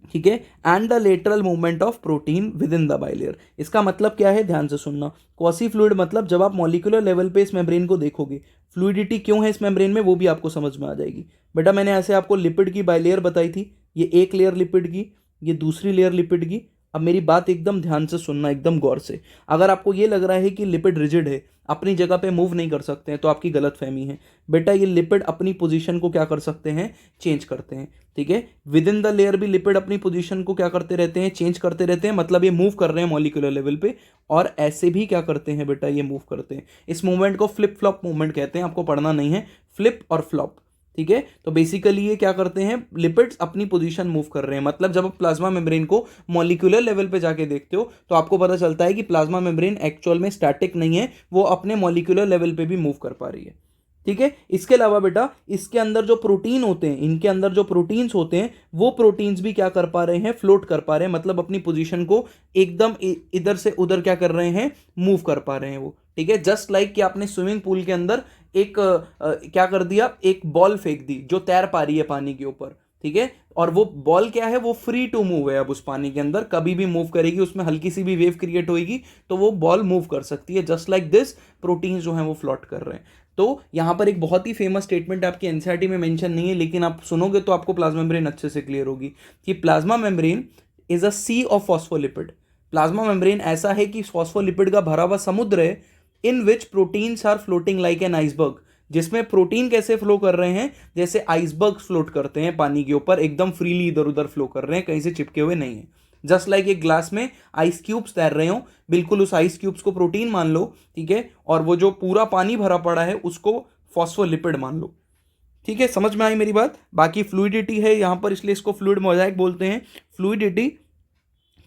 Speaker 1: ठीक है। And the lateral movement of protein with in the bilayer. इसका मतलब क्या है, ध्यान से सुनना। क्वासी फ्लूइड मतलब जब आप मॉलिक्यूलर लेवल पे इस मेम्ब्रेन को देखोगे, फ्लूइडिटी क्यों है इस मेम्ब्रेन में वो भी आपको समझ में आ जाएगी। बेटा मैंने ऐसे आपको लिपिड की बाइलेयर बताई थी, ये एक लेयर लिपिड की, ये दूसरी लेयर लिपिड की। अब मेरी बात एकदम ध्यान से सुनना, एकदम गौर से। अगर आपको ये लग रहा है कि लिपिड रिजिड है, अपनी जगह पे मूव नहीं कर सकते हैं, तो आपकी गलत फहमी है। बेटा ये लिपिड अपनी पोजीशन को क्या कर सकते हैं? चेंज करते हैं, ठीक है। विद इन द लेयर भी लिपिड अपनी पोजीशन को क्या करते रहते हैं? चेंज करते रहते हैं। मतलब ये मूव कर रहे हैं मॉलिक्यूलर लेवल पे, और ऐसे भी क्या करते हैं बेटा? ये मूव करते हैं। इस मूवमेंट को फ्लिप फ्लॉप मूवमेंट कहते हैं, आपको पढ़ना नहीं है, फ्लिप और फ्लॉप, ठीक है। तो बेसिकली ये क्या करते हैं? लिपिड्स अपनी पोजीशन मूव कर रहे हैं। मतलब जब आप प्लाज्मा मेम्ब्रेन को मॉलिक्यूलर लेवल पे जाके देखते हो तो आपको पता चलता है कि प्लाज्मा मेम्ब्रेन एक्चुअल में स्टैटिक नहीं है, वो अपने मॉलिक्यूलर लेवल पे भी मूव कर पा रही है, ठीक है। इसके अलावा बेटा इसके अंदर जो प्रोटीन होते हैं, इनके अंदर जो प्रोटीन्स होते हैं, वो प्रोटीन्स भी क्या कर पा रहे हैं? फ्लोट कर पा रहे हैं। मतलब अपनी पोजीशन को एकदम इधर से उधर क्या कर रहे हैं? मूव कर पा रहे हैं वो, ठीक है। जस्ट लाइक कि आपने स्विमिंग पूल के अंदर एक क्या कर दिया? एक बॉल फेंक दी जो तैर पा रही है पानी के ऊपर, ठीक है। और वो बॉल क्या है? वो फ्री टू मूव है। अब उस पानी के अंदर कभी भी मूव करेगी, उसमें हल्की सी भी वेव क्रिएट होगी तो वो बॉल मूव कर सकती है। जस्ट लाइक दिस प्रोटीन्स जो हैं वो फ्लोट कर रहे हैं। तो यहाँ पर एक बहुत ही फेमस स्टेटमेंट आपकी एनसीईआरटी में मेंशन नहीं है, लेकिन आप सुनोगे तो आपको प्लाज्मा मेम्ब्रेन अच्छे से क्लियर होगी कि plasma membrane is a sea of phospholipid. Plasma membrane ऐसा है कि फॉस्फोलिपिड का भरा हुआ समुद्र है, in which proteins are floating like an iceberg. जिसमें प्रोटीन कैसे फ्लो कर रहे हैं? जैसे आइसबर्ग फ्लोट करते हैं पानी के ऊपर, एकदम फ्रीली इधर उधर फ्लो कर रहे हैं, कहीं से चिपके हुए नहीं है। जस्ट लाइक एक ग्लास में आइस क्यूब्स तैर रहे हो, बिल्कुल उस आइस क्यूब्स को प्रोटीन मान लो, ठीक है। और वो जो पूरा पानी भरा पड़ा है उसको फॉस्फोलिपिड मान लो, ठीक है। समझ में आई मेरी बात? बाकी फ्लूइडिटी है यहाँ पर, इसलिए इसको फ्लूइड मोजाइक बोलते हैं। Fluidity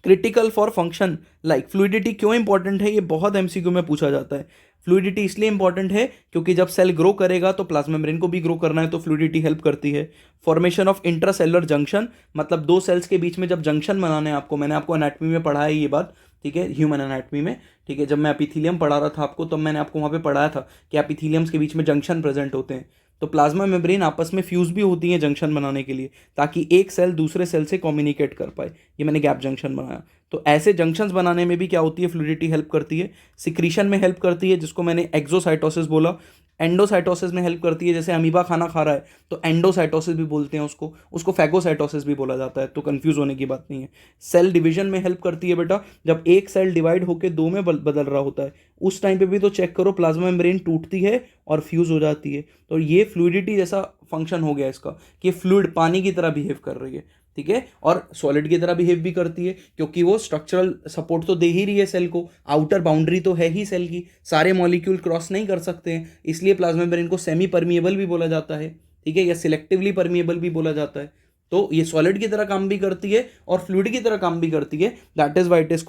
Speaker 1: critical for function like. Fluidity क्यों इंपॉर्टेंट है? ये बहुत एमसीक्यू में पूछा जाता है। फ्लूइडिटी इसलिए इंपॉर्टेंट है क्योंकि जब सेल ग्रो करेगा तो प्लाज्मा मेम्ब्रेन को भी ग्रो करना है, तो फ्लूइडिटी हेल्प करती है। फॉर्मेशन ऑफ इंट्रासेलुलर जंक्शन, मतलब दो सेल्स के बीच में जब जंक्शन बनाने हैं आपको, मैंने आपको एनाटमी में पढ़ाया ये बात, ठीक है, ह्यूमन एनाटमी में, ठीक है। जब मैं एपिथेलियम पढ़ा रहा था आपको, तब मैंने आपको वहाँ पे पढ़ाया था कि एपिथेलियम्स के बीच में जंक्शन प्रेजेंट होते हैं। तो प्लाज्मा मेम्ब्रेन आपस में फ्यूज भी होती हैं जंक्शन बनाने के लिए, ताकि एक सेल दूसरे सेल से कम्युनिकेट कर पाए। ये मैंने गैप जंक्शन बनाया। तो ऐसे जंक्शंस बनाने में भी क्या होती है? फ्लूइडिटी हेल्प करती है। सिक्रीशन में हेल्प करती है, जिसको मैंने एक्सोसाइटोसिस बोला। एंडोसाइटोसिस में हेल्प करती है, जैसे अमीबा खाना खा रहा है तो एंडोसाइटोसिस भी बोलते हैं उसको फैगोसाइटोसिस भी बोला जाता है, तो कंफ्यूज होने की बात नहीं है। सेल डिवीजन में हेल्प करती है बेटा, जब एक सेल डिवाइड होकर दो में बदल रहा होता है उस टाइम पे भी तो चेक करो, प्लाज्मा मेम्ब्रेन टूटती है और फ्यूज हो जाती है। तो ये फ्लूइडिटी जैसा फंक्शन हो गया इसका, कि फ्लूइड पानी की तरह बिहेव कर रही है, ठीक है। और सॉलिड की तरह बिहेव भी करती है, क्योंकि वो स्ट्रक्चरल सपोर्ट तो दे ही रही है सेल को। आउटर बाउंड्री तो है ही सेल की, सारे मॉलिक्यूल क्रॉस नहीं कर सकते हैं, इसलिए प्लाज्मा मेम्ब्रेन को सेमी परमिएबल भी बोला जाता है, ठीक है, या सिलेक्टिवली परमिएबल भी बोला जाता है। तो ये सॉलिड की तरह काम भी करती है और फ्लूइड की तरह काम भी करती है। That is why it is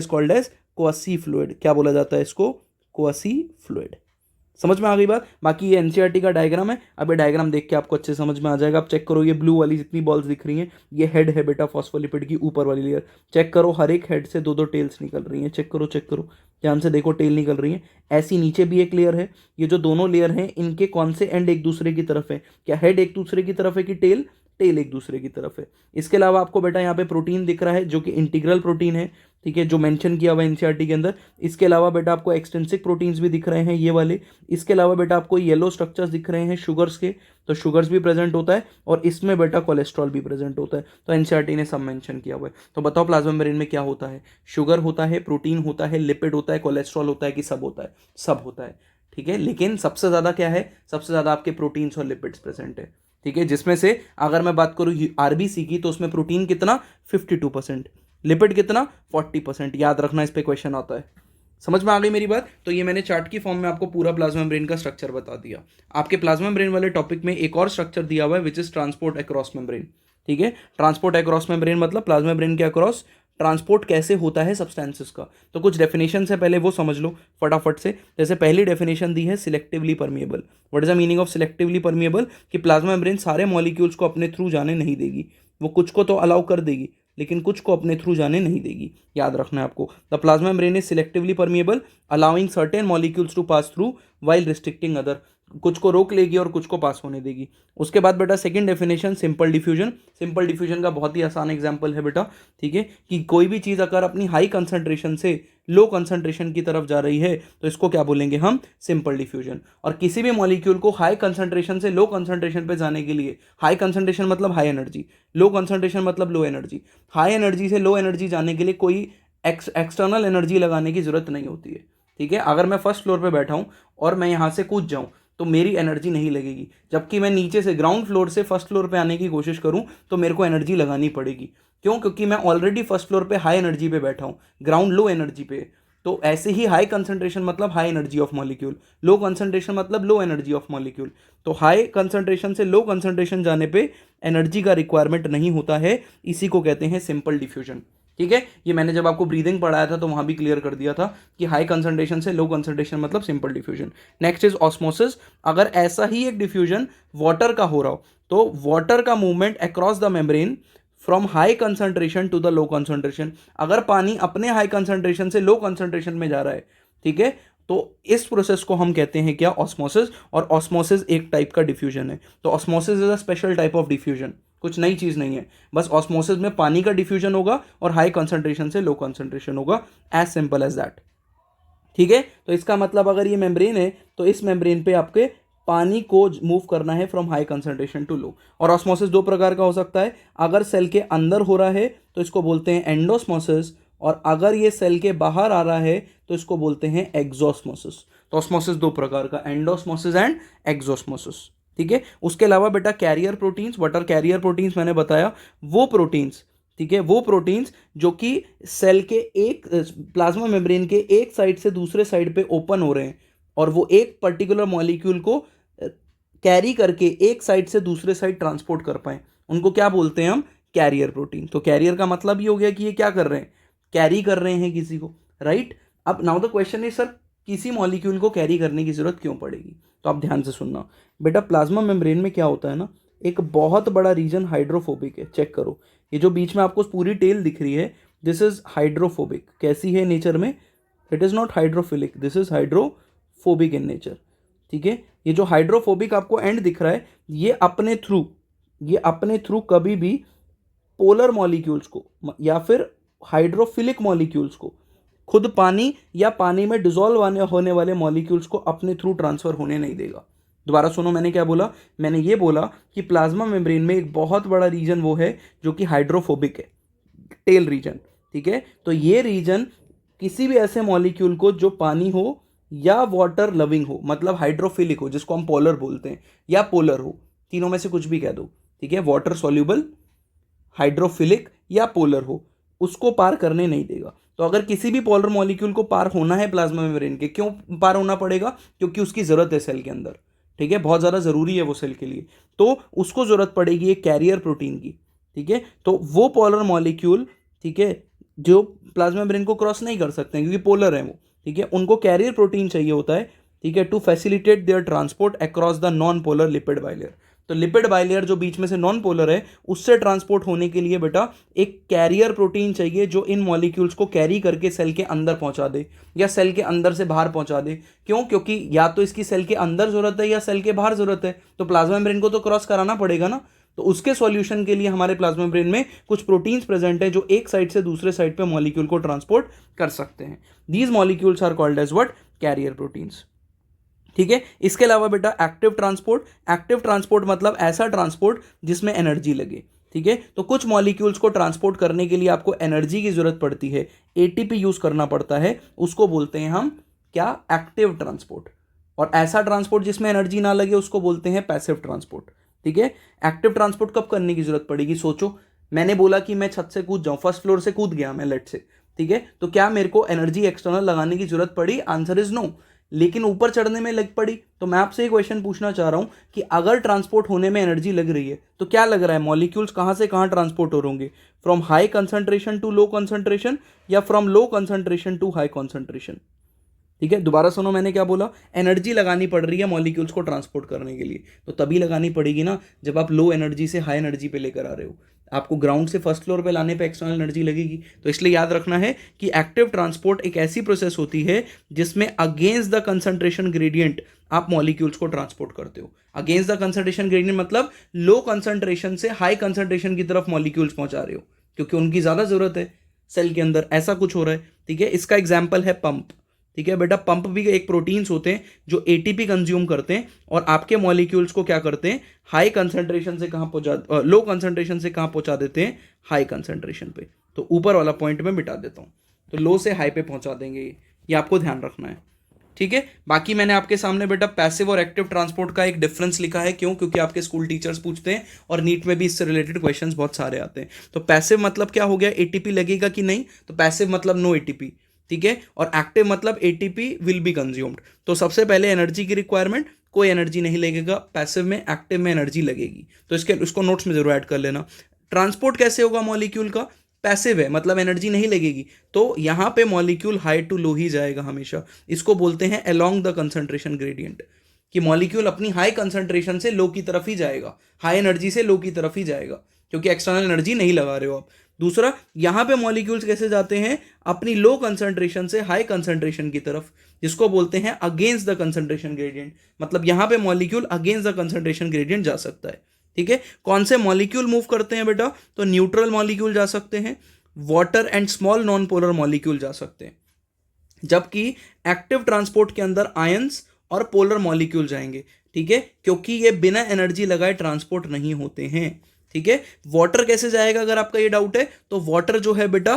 Speaker 1: called as quasi fluid. क्या बोला जाता है इसको? Quasi fluid. समझ में आ गई बात? बाकी ये एनसीईआरटी का डायग्राम है, अब ये डायग्राम देख के आपको अच्छे समझ में आ जाएगा। आप चेक करो, ये ब्लू वाली जितनी बॉल्स दिख रही हैं ये हेड है बेटा फॉस्फोलिपिड की, ऊपर वाली लेयर। चेक करो, हर एक हेड से दो दो टेल्स निकल रही हैं। चेक करो ध्यान से देखो, टेल निकल रही है। ऐसी नीचे भी एक लेयर है। ये जो दोनों लेयर हैं इनके कौन से एंड एक दूसरे की तरफ है? क्या हेड एक दूसरे की तरफ है कि टेल एक दूसरे की तरफ है? इसके अलावा आपको बेटा यहाँ पे प्रोटीन दिख रहा है जो कि इंटीग्रल प्रोटीन है, ठीक है, जो मेंशन किया हुआ है एनसीईआरटी के अंदर। इसके अलावा बेटा आपको एक्सटेंसिक प्रोटीन्स भी दिख रहे हैं ये वाले। इसके अलावा बेटा आपको येलो स्ट्रक्चर्स दिख रहे हैं शुगर्स के, तो शुगर्स भी प्रेजेंट होता है, और इसमें बेटा कोलेस्ट्रॉल भी प्रेजेंट होता है। तो एनसीईआरटी ने सब मेंशन किया हुआ है। तो बताओ प्लाज्मा मेम्ब्रेन में क्या होता है? शुगर होता है, प्रोटीन होता है, लिपिड होता है, कोलेस्ट्रॉल होता है, कि सब होता है? सब होता है, ठीक है। लेकिन सबसे ज़्यादा क्या है? सबसे ज़्यादा आपके प्रोटीन्स और लिपिड्स प्रेजेंट है, ठीक है। जिसमें से अगर मैं बात करूँ आरबीसी की, तो उसमें प्रोटीन कितना? 52%, लिपिड कितना? 40%। याद रखना, इस पे क्वेश्चन आता है। समझ में आ गई मेरी बात? तो ये मैंने चार्ट की फॉर्म में आपको पूरा प्लाज्मा मेम्ब्रेन का स्ट्रक्चर बता दिया। आपके प्लाज्मा मेम्ब्रेन वाले टॉपिक में एक और स्ट्रक्चर दिया हुआ है, which is transport across membrane, ठीक है। ट्रांसपोर्ट अक्रॉस मेम्ब्रेन मतलब प्लाज्मा मेम्ब्रेन के अक्रॉस ट्रांसपोर्ट कैसे होता है सब्सटेंसेस का। तो कुछ डेफिनेशन है, पहले वो समझ लो फटाफट से। जैसे पहली डेफिनेशन दी है selectively permeable. What is the meaning of selectively permeable? कि प्लाज्मा मेम्ब्रेन सारे मॉलिक्यूल्स को अपने थ्रू जाने नहीं देगी, वो कुछ को तो अलाउ कर देगी लेकिन कुछ को अपने थ्रू जाने नहीं देगी, याद रखना है आपको। The plasma membrane is selectively permeable allowing certain molecules to pass through while restricting other. कुछ को रोक लेगी और कुछ को पास होने देगी। उसके बाद बेटा second definition simple diffusion. Simple diffusion का बहुत ही आसान एग्जांपल है बेटा, ठीक है, कि कोई भी चीज़ अगर अपनी हाई कंसंट्रेशन से लो कंसंट्रेशन की तरफ जा रही है तो इसको क्या बोलेंगे हम? Simple diffusion. और किसी भी मॉलिक्यूल को हाई कंसंट्रेशन से लो कंसंट्रेशन पे जाने के लिए, हाई कंसंट्रेशन मतलब हाई एनर्जी, लो कंसंट्रेशन मतलब लो एनर्जी, हाई एनर्जी से लो एनर्जी जाने के लिए कोई एक्सटर्नल एनर्जी लगाने की जरूरत नहीं होती है, ठीक है। अगर मैं फर्स्ट फ्लोर पे बैठा हूँ और मैं यहाँ से कूद जाऊँ तो मेरी एनर्जी नहीं लगेगी, जबकि मैं नीचे से ग्राउंड फ्लोर से फर्स्ट फ्लोर पे आने की कोशिश करूं तो मेरे को एनर्जी लगानी पड़ेगी। क्यों? क्योंकि मैं ऑलरेडी फर्स्ट फ्लोर पे हाई एनर्जी पे बैठा हूं, ग्राउंड लो एनर्जी पे। तो ऐसे ही हाई कंसंट्रेशन मतलब high energy of molecule, low concentration मतलब लो एनर्जी ऑफ मॉलिक्यूल। तो हाई कंसंट्रेशन से लो कंसंट्रेशन जाने पे एनर्जी का रिक्वायरमेंट नहीं होता है, इसी को कहते हैं सिंपल डिफ्यूजन, ठीक है। ये मैंने जब आपको ब्रीदिंग पढ़ाया था तो वहां भी क्लियर कर दिया था कि हाई कंसंट्रेशन से लो कंसंट्रेशन मतलब simple diffusion. Next is osmosis. अगर ऐसा ही एक डिफ्यूजन वाटर का हो रहा हो तो वाटर का movement across the membrane from high concentration to the low concentration. अगर पानी अपने हाई कंसंट्रेशन से लो कंसंट्रेशन में जा रहा है, ठीक है, तो इस प्रोसेस को हम कहते हैं क्या? ऑस्मोसिस। और ऑस्मोसिस एक टाइप का डिफ्यूजन है। तो osmosis is a special type of diffusion, कुछ नई चीज नहीं है। बस ऑस्मोसिस में पानी का डिफ्यूजन होगा और हाई कंसंट्रेशन से लो कंसंट्रेशन होगा, एज सिंपल एज दैट, ठीक है। तो इसका मतलब अगर ये मेम्ब्रेन है तो इस मेम्ब्रेन पे आपके पानी को मूव करना है फ्रॉम हाई कंसंट्रेशन टू लो। और ऑस्मोसिस दो प्रकार का हो सकता है। अगर सेल के अंदर हो रहा है तो इसको बोलते हैं एंडोस्मोसिस, और अगर ये सेल के बाहर आ रहा है तो इसको बोलते हैं एक्सोस्मोसिस। तो ऑस्मोसिस दो प्रकार का, एंडोस्मोसिस एंड एक्सोस्मोसिस, ठीक है। उसके अलावा बेटा carrier proteins, what are carrier proteins मैंने बताया, वो प्रोटीन्स, ठीक है, वो प्रोटीन्स जो कि सेल के एक प्लाज्मा मेम्ब्रेन के एक साइड से दूसरे साइड पे ओपन हो रहे हैं और वो एक पर्टिकुलर मॉलिक्यूल को कैरी करके एक साइड से दूसरे साइड ट्रांसपोर्ट कर पाए, उनको क्या बोलते हैं हम? Carrier protein. तो कैरियर का मतलब ये हो गया कि ये क्या कर रहे हैं? कैरी कर रहे हैं किसी को, राइट। अब now the question is, sir किसी मॉलिक्यूल को कैरी करने की जरूरत क्यों पड़ेगी? तो आप ध्यान से सुनना बेटा, प्लाज्मा मेम्ब्रेन में क्या होता है ना, एक बहुत बड़ा रीजन हाइड्रोफोबिक है। चेक करो, ये जो बीच में आपको पूरी टेल दिख रही है, दिस इज हाइड्रोफोबिक। कैसी है नेचर में? It is not hydrophilic, this is hydrophobic in nature, ठीक है। ये जो हाइड्रोफोबिक आपको एंड दिख रहा है, ये अपने थ्रू कभी भी पोलर मॉलिक्यूल्स को या फिर हाइड्रोफिलिक मॉलिक्यूल्स को, खुद पानी या पानी में डिजोल्व होने वाले मॉलिक्यूल्स को अपने थ्रू ट्रांसफर होने नहीं देगा। दोबारा सुनो, मैंने क्या बोला? मैंने ये बोला कि प्लाज्मा मेम्ब्रेन में एक बहुत बड़ा रीजन वो है जो कि हाइड्रोफोबिक है, टेल रीजन, ठीक है। तो ये रीजन किसी भी ऐसे मॉलिक्यूल को जो पानी हो या वाटर लविंग हो, मतलब हाइड्रोफिलिक हो जिसको हम पोलर बोलते हैं, या पोलर हो, तीनों में से कुछ भी कह दो, ठीक है, वाटर सॉल्यूबल, हाइड्रोफिलिक या पोलर हो, उसको पार करने नहीं देगा। तो अगर किसी भी पोलर मॉलिक्यूल को पार होना है प्लाज्मा मेम्ब्रेन के, क्यों पार होना पड़ेगा? क्योंकि उसकी जरूरत है सेल के अंदर, ठीक है, बहुत ज़्यादा ज़रूरी है वो सेल के लिए, तो उसको ज़रूरत पड़ेगी एक कैरियर प्रोटीन की, ठीक है। तो वो पोलर मॉलिक्यूल, ठीक है, जो प्लाज्मा मेम्ब्रेन को क्रॉस नहीं कर सकते हैं क्योंकि पोलर है वो, ठीक है, उनको कैरियर प्रोटीन चाहिए होता है, ठीक है, to facilitate their transport across the non polar lipid bilayer. तो लिपिड बाइलेयर जो बीच में से नॉन पोलर है, उससे ट्रांसपोर्ट होने के लिए बेटा एक कैरियर प्रोटीन चाहिए जो इन मॉलिक्यूल्स को कैरी करके सेल के अंदर पहुंचा दे या सेल के अंदर से बाहर पहुंचा दे। क्यों? क्योंकि या तो इसकी सेल के अंदर जरूरत है या सेल के बाहर जरूरत है, तो प्लाज्मा मेम्ब्रेन को तो क्रॉस कराना पड़ेगा ना। तो उसके सॉल्यूशन के लिए हमारे प्लाज्मा मेम्ब्रेन में कुछ प्रोटीन्स प्रेजेंट है जो एक साइड से दूसरे साइड पे मॉलिक्यूल को ट्रांसपोर्ट कर सकते हैं। These molecules are called as what? Carrier proteins, ठीक है। इसके अलावा बेटा एक्टिव ट्रांसपोर्ट मतलब ऐसा ट्रांसपोर्ट जिसमें एनर्जी लगे, ठीक है। तो कुछ मॉलिक्यूल्स को ट्रांसपोर्ट करने के लिए आपको एनर्जी की जरूरत पड़ती है, एटीपी यूज करना पड़ता है, उसको बोलते हैं हम क्या? Active transport. और ऐसा ट्रांसपोर्ट जिसमें एनर्जी ना लगे उसको बोलते हैं पैसिव ट्रांसपोर्ट, ठीक है। एक्टिव ट्रांसपोर्ट कब करने की जरूरत पड़ेगी? सोचो, मैंने बोला कि मैं छत से कूद जाऊं, फर्स्ट फ्लोर से कूद गया मैं, लेट से, ठीक है, तो क्या मेरे को एनर्जी एक्सटर्नल लगाने की जरूरत पड़ी? Answer is no. लेकिन ऊपर चढ़ने में लग पड़ी। तो मैं आपसे एक क्वेश्चन पूछना चाह रहा हूँ कि अगर ट्रांसपोर्ट होने में एनर्जी लग रही है तो क्या लग रहा है, मॉलिक्यूल्स कहाँ से कहाँ ट्रांसपोर्ट हो होंगे, from high concentration to low concentration या from low concentration to high concentration. ठीक है, दोबारा सुनो मैंने क्या बोला, एनर्जी लगानी पड़ रही है मॉलिक्यूल्स को ट्रांसपोर्ट करने के लिए, तो तभी लगानी पड़ेगी ना जब आप लो एनर्जी से हाई एनर्जी पे लेकर आ रहे हो। आपको ग्राउंड से फर्स्ट फ्लोर पे लाने पे एक्सटर्नल एनर्जी लगेगी। तो इसलिए याद रखना है कि एक्टिव ट्रांसपोर्ट एक ऐसी प्रोसेस होती है जिसमें अगेंस्ट द कंसंट्रेशन ग्रेडियंट आप मॉलिक्यूल्स को ट्रांसपोर्ट करते हो। अगेंस्ट द कंसंट्रेशन ग्रेडियंट मतलब लो कंसंट्रेशन से हाई कंसंट्रेशन की तरफ मॉलिक्यूल्स पहुंचा रहे हो, क्योंकि उनकी ज्यादा जरूरत है सेल के अंदर, ऐसा कुछ हो रहा है। ठीक है, इसका एग्जाम्पल है पंप। ठीक है बेटा, पंप भी एक प्रोटीन्स होते हैं जो एटीपी कंज्यूम करते हैं और आपके मॉलिक्यूल्स को क्या करते हैं, हाई कंसंट्रेशन से कहाँ पहुंचा, लो कंसंट्रेशन से कहाँ पहुंचा देते हैं, हाई कंसंट्रेशन पे। तो ऊपर वाला पॉइंट में मिटा देता हूँ, तो लो से हाई पे पहुंचा देंगे, ये आपको ध्यान रखना है। ठीक है, बाकी मैंने आपके सामने बेटा पैसिव और एक्टिव ट्रांसपोर्ट का एक डिफरेंस लिखा है। क्यों? क्योंकि आपके स्कूल टीचर्स पूछते हैं और नीट में भी इससे रिलेटेड क्वेश्चंस बहुत सारे आते हैं। तो पैसिव मतलब क्या हो गया, एटीपी लगेगा कि नहीं, तो पैसिव मतलब नो एटीपी। ठीक है, और एक्टिव मतलब एटीपी विल बी कंज्यूम्ड। तो सबसे पहले एनर्जी की रिक्वायरमेंट, कोई एनर्जी नहीं लगेगा पैसिव में, एक्टिव में एनर्जी लगेगी। तो उसको नोट्स में जरूर ऐड कर लेना। ट्रांसपोर्ट कैसे होगा मॉलिक्यूल का, पैसिव है मतलब एनर्जी नहीं लगेगी, तो यहां पे मॉलिक्यूल हाई टू लो ही जाएगा हमेशा। इसको बोलते हैं अलोंग द कंसंट्रेशन ग्रेडियंट, कि मॉलिक्यूल अपनी हाई कंसंट्रेशन से लो की तरफ ही जाएगा, हाई एनर्जी से लो की तरफ ही जाएगा, क्योंकि एक्सटर्नल एनर्जी नहीं लगा रहे हो आप। दूसरा, यहां पे मॉलिक्यूल्स कैसे जाते हैं, अपनी लो कंसंट्रेशन से हाई कंसंट्रेशन की तरफ, जिसको बोलते हैं अगेंस्ट द कंसंट्रेशन ग्रेडियंट। मतलब यहां पे molecule against the concentration gradient जा सकता है। ठीक है, कौन से मॉलिक्यूल मूव करते हैं बेटा, तो न्यूट्रल मॉलिक्यूल जा सकते हैं, water and small non polar molecule जा सकते हैं, जबकि एक्टिव ट्रांसपोर्ट के अंदर आयंस और पोलर मॉलिक्यूल जाएंगे। ठीक है, क्योंकि ये बिना एनर्जी लगाए ट्रांसपोर्ट नहीं होते हैं। ठीक है, वाटर कैसे जाएगा अगर आपका ये डाउट है, तो वाटर जो है बेटा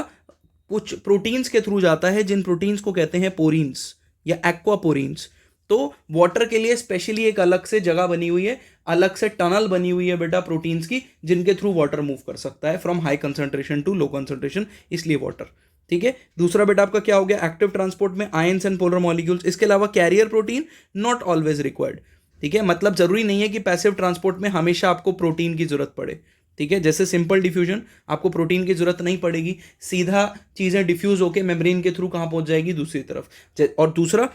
Speaker 1: कुछ प्रोटीन्स के थ्रू जाता है, जिन प्रोटीन्स को कहते हैं पोरीन्स या एक्वापोरीन्स। तो वाटर के लिए स्पेशली एक अलग से जगह बनी हुई है, अलग से टनल बनी हुई है बेटा प्रोटीन्स की, जिनके थ्रू वाटर मूव कर सकता है from high concentration to low concentration, इसलिए वाटर। ठीक है, दूसरा बेटा आपका क्या हो गया, एक्टिव ट्रांसपोर्ट में आयंस एंड पोलर मॉलिक्यूल्स, इसके अलावा carrier protein not always required. ठीक है, मतलब जरूरी नहीं है कि पैसिव ट्रांसपोर्ट में हमेशा आपको प्रोटीन की जरूरत पड़े। ठीक है, जैसे सिंपल डिफ्यूजन आपको प्रोटीन की जरूरत नहीं पड़ेगी, सीधा चीजें डिफ्यूज होकर मेम्ब्रेन के थ्रू कहां पहुंच जाएगी, दूसरी तरफ। और दूसरा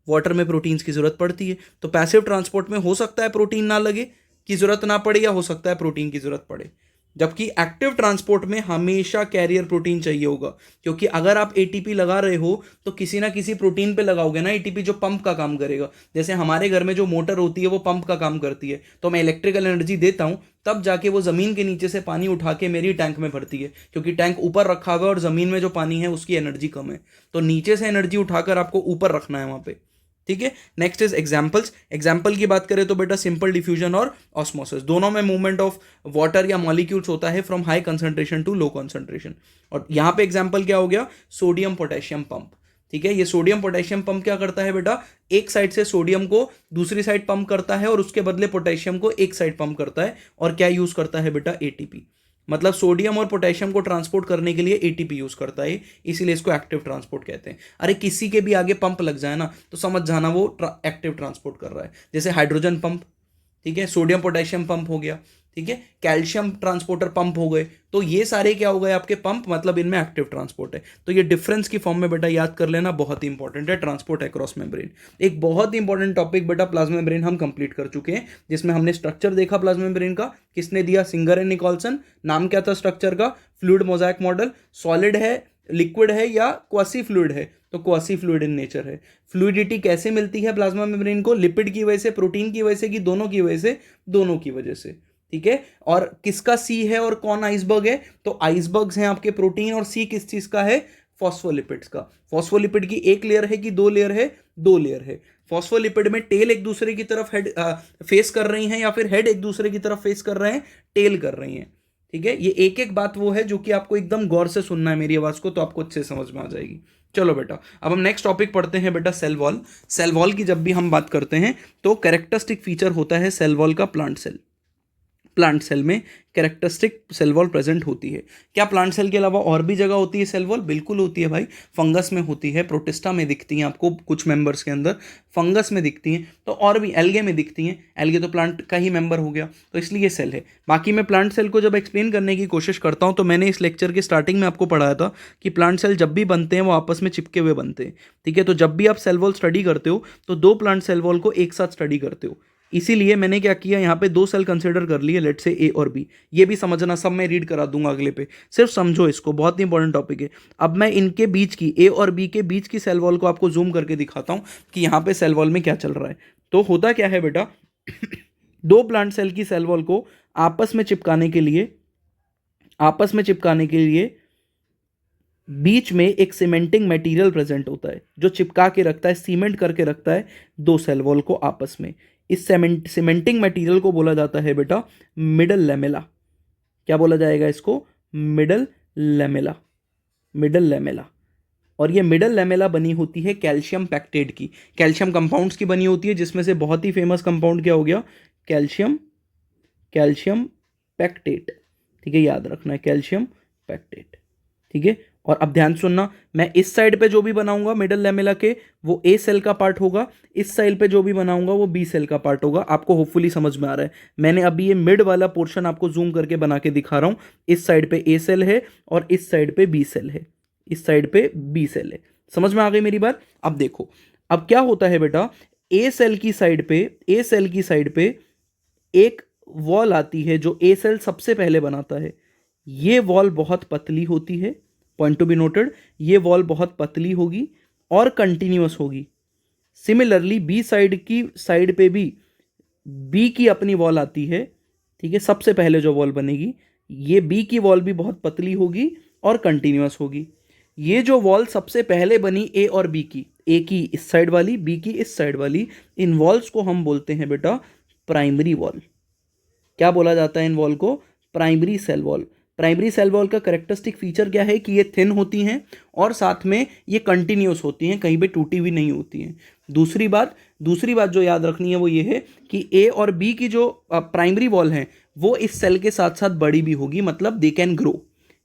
Speaker 1: वाटर में प्रोटीन्स की जरूरत पड़ती है। तो पैसिव ट्रांसपोर्ट में हो सकता है प्रोटीन ना लगे, की जरूरत ना पड़े, या हो सकता है प्रोटीन की जरूरत पड़े, जबकि एक्टिव ट्रांसपोर्ट में हमेशा कैरियर प्रोटीन चाहिए होगा। क्योंकि अगर आप एटीपी लगा रहे हो तो किसी ना किसी प्रोटीन पे लगाओगे ना एटीपी, जो पंप का काम करेगा। जैसे हमारे घर में जो मोटर होती है वो पंप का काम करती है, तो मैं इलेक्ट्रिकल एनर्जी देता हूं, तब जाके वो जमीन के नीचे से पानी उठा के मेरी टैंक में भरती है, क्योंकि टैंक ऊपर रखा हुआ है और जमीन में जो पानी है उसकी एनर्जी कम है, तो नीचे से एनर्जी उठाकर आपको ऊपर रखना है वहां पे। ठीक है, नेक्स्ट इज एग्जांपल्स। एग्जांपल की बात करें तो बेटा सिंपल डिफ्यूजन और ऑस्मोसिस, दोनों में मूवमेंट ऑफ वाटर या मॉलिक्यूल्स होता है from high concentration to low concentration. और यहां पे एग्जांपल क्या हो गया, सोडियम पोटेशियम पंप। ठीक है, ये सोडियम पोटेशियम पंप क्या करता है बेटा, एक साइड से सोडियम को दूसरी साइड पंप करता है और उसके बदले पोटेशियम को एक साइड पंप करता है, और क्या यूज करता है बेटा, एटीपी। मतलब सोडियम और पोटेशियम को ट्रांसपोर्ट करने के लिए एटीपी यूज करता है, इसीलिए इसको एक्टिव ट्रांसपोर्ट कहते हैं। अरे किसी के भी आगे पंप लग जाए ना तो समझ जाना वो एक्टिव ट्रांसपोर्ट कर रहा है, जैसे हाइड्रोजन पंप। ठीक है, सोडियम पोटेशियम पंप हो गया। ठीक है, कैल्शियम ट्रांसपोर्टर पंप हो गए। तो ये सारे क्या हो गए आपके पंप, मतलब इनमें एक्टिव ट्रांसपोर्ट है। तो ये डिफरेंस की फॉर्म में बेटा याद कर लेना, बहुत ही इंपॉर्टेंट है, ट्रांसपोर्ट अक्रॉस मेम्ब्रेन। एक बहुत ही इंपॉर्टेंट टॉपिक बेटा प्लाज्मा मेम्ब्रेन हम कंप्लीट कर चुके हैं, जिसमें हमने स्ट्रक्चर देखा प्लाज्मा मेम्ब्रेन का, किसने दिया, सिंगर एंड निकोलसन। नाम क्या था स्ट्रक्चर का, फ्लूइड मोजाइक मॉडल। सॉलिड है, लिक्विड है या क्वासी फ्लूइड है, तो क्वासी फ्लूइड इन नेचर है। फ्लूइडिटी कैसे मिलती है प्लाज्मा मेम्ब्रेन को, लिपिड की वजह से, प्रोटीन की वजह से, कि दोनों की वजह से, दोनों की वजह से। ठीक है, और किसका सी है और कौन आइसबर्ग है, तो आइसबर्ग्स हैं आपके प्रोटीन, और सी किस चीज का है, फॉस्फोलिपिड्स का। फॉस्फोलिपिड की एक लेयर है कि दो लेयर है, दो लेयर है। फॉस्फोलिपिड में टेल एक दूसरे की तरफ हेड फेस कर रही हैं, या फिर हेड एक दूसरे की तरफ फेस कर रहे हैं, टेल कर रही हैं। ठीक है, ये एक एक बात वो है जो कि आपको एकदम गौर से सुनना है मेरी आवाज को, तो आपको अच्छे समझ में आ जाएगी। चलो बेटा, अब हम नेक्स्ट टॉपिक पढ़ते हैं बेटा, सेल वॉल। सेल वॉल की जब भी हम बात करते हैं तो कैरेक्टरिस्टिक फीचर होता है सेल वॉल का प्लांट सेल। प्लांट सेल में कैरेक्टरिस्टिक सेल वॉल प्रेजेंट होती है। क्या प्लांट सेल के अलावा और भी जगह होती है सेल वॉल? बिल्कुल होती है भाई। फंगस में होती है, प्रोटिस्टा में दिखती हैं आपको कुछ मेंबर्स के अंदर, फंगस में दिखती हैं, तो और भी एल्गे में दिखती हैं। एल्गे तो प्लांट का ही मेंबर हो गया, तो इसलिए ये सेल है। बाकी मैं प्लांट सेल को जब एक्सप्लेन करने की कोशिश करता हूँ तो मैंने इस लेक्चर के स्टार्टिंग में आपको पढ़ाया था कि प्लांट सेल जब भी बनते हैं वो आपस में चिपके हुए बनते हैं, ठीक है। तो जब भी आप सेल वॉल स्टडी करते हो तो दो प्लांट सेल वॉल को एक साथ स्टडी करते हो। इसीलिए मैंने क्या किया, यहाँ पे दो सेल कंसिडर कर लिए, लेट से ए और बी। ये भी समझना, सब मैं रीड करा दूंगा अगले पे, सिर्फ समझो इसको, बहुत ही इंपॉर्टेंट टॉपिक है। अब मैं इनके बीच की, ए और बी के बीच की सेल वॉल को आपको जूम करके दिखाता हूँ कि यहाँ पे सेल वॉल में क्या चल रहा है। तो होता क्या है बेटा, दो प्लांट सेल की सेल वॉल को आपस में चिपकाने के लिए बीच में एक सीमेंटिंग मटेरियल प्रेजेंट होता है जो चिपका के रखता है, सीमेंट करके रखता है दो सेल वॉल को आपस में। इस सीमेंटिंग मटेरियल को बोला जाता है बेटा मिडल लैमेला। क्या बोला जाएगा इसको? Middle lamella, middle lamella. और ये मिडल लैमेला बनी होती है कैल्शियम पैक्टेट की, कैल्शियम कंपाउंड्स की बनी होती है, जिसमें से बहुत ही फेमस कंपाउंड क्या हो गया? कैल्शियम पैक्टेट, ठीक है, याद रखना है कैल्शियम पैक्टेट, ठीक है। और अब ध्यान सुनना, मैं इस साइड पे जो भी बनाऊंगा मिडल लैमेला के वो ए सेल का पार्ट होगा, इस साइड पे जो भी बनाऊंगा वो बी सेल का पार्ट होगा। आपको होपफुली समझ में आ रहा है। मैंने अभी ये मिड वाला पोर्शन आपको जूम करके बना के दिखा रहा हूं। इस साइड पे ए सेल है और इस साइड पे बी सेल है, इस साइड पे बी सेल है। समझ में आ गई मेरी बात? अब देखो, अब क्या होता है बेटा, ए सेल की साइड पे एक वॉल आती है जो ए सेल सबसे पहले बनाता है। ये वॉल बहुत पतली होती है, पॉइंट टू बी नोटेड, ये वॉल बहुत पतली होगी और कंटिन्यूअस होगी। सिमिलरली बी साइड पे भी बी की अपनी वॉल आती है, ठीक है, सबसे पहले जो वॉल बनेगी, ये बी की वॉल भी बहुत पतली होगी और कंटिन्यूअस होगी। ये जो वॉल सबसे पहले बनी ए और बी की, ए की इस साइड वाली, बी की इस साइड वाली, इन वॉल्स को हम बोलते हैं बेटा प्राइमरी वॉल। क्या बोला जाता है इन वॉल को? Primary cell wall. Primary cell wall का कैरेक्टरिस्टिक फीचर क्या है कि ये थिन होती हैं और साथ में ये कंटिन्यूअस होती हैं, कहीं पे टूटी हुई नहीं होती हैं। दूसरी बात जो याद रखनी है वो ये है कि ए और बी की जो प्राइमरी वॉल है वो इस सेल के साथ साथ बड़ी भी होगी, मतलब दे कैन ग्रो।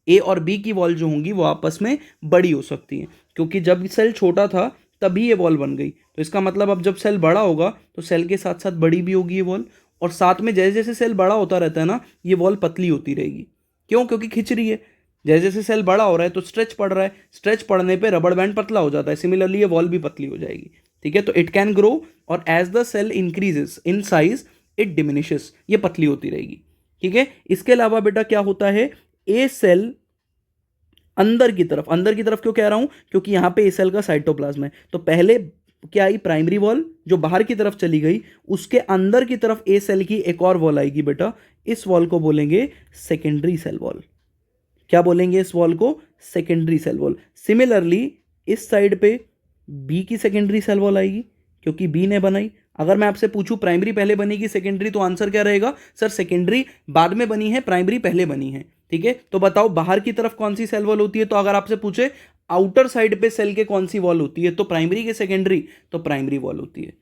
Speaker 1: ए और बी की वॉल जो होंगी वो आपस में बड़ी हो सकती हैं, क्योंकि जब सेल छोटा था तभी ये वॉल बन गई। तो इसका मतलब अब जब सेल बड़ा होगा तो सेल के साथ साथ बड़ी भी होगी ये वॉल, और साथ में जैसे जैसे सेल बड़ा होता रहता है ना, ये वॉल पतली होती रहेगी। क्यों? क्योंकि खिंच रही है। जैसे जैसे सेल बड़ा हो रहा है तो स्ट्रेच पड़ रहा है, स्ट्रेच पड़ने पे रबड़ बैंड पतला हो जाता है, सिमिलरली ये वॉल भी पतली हो जाएगी, ठीक है। तो इट कैन ग्रो और as the cell increases in size it diminishes, ये पतली होती रहेगी, ठीक है। इसके अलावा बेटा क्या होता है, ए सेल अंदर की तरफ क्यों कह रहा हूं? क्योंकि यहां पे ए सेल का साइटोप्लाज्म है। तो पहले क्या आई? प्राइमरी वॉल जो बाहर की तरफ चली गई, उसके अंदर की तरफ ए सेल की एक और वॉल आएगी बेटा, इस वॉल को बोलेंगे सेकेंडरी सेल वॉल। क्या बोलेंगे इस वॉल को? Secondary cell wall. सिमिलरली इस साइड पे बी की सेकेंडरी सेल वॉल आएगी क्योंकि बी ने बनाई। अगर मैं आपसे पूछूं प्राइमरी पहले बनी कि सेकेंडरी, तो आंसर क्या रहेगा? सर सेकेंडरी बाद में बनी है, प्राइमरी पहले बनी है, ठीक है। तो बताओ बाहर की तरफ कौन सी सेल वॉल होती है? तो अगर आपसे पूछे आउटर साइड पे सेल के कौन सी वॉल होती है, तो प्राइमरी के सेकेंडरी, तो प्राइमरी वॉल होती है।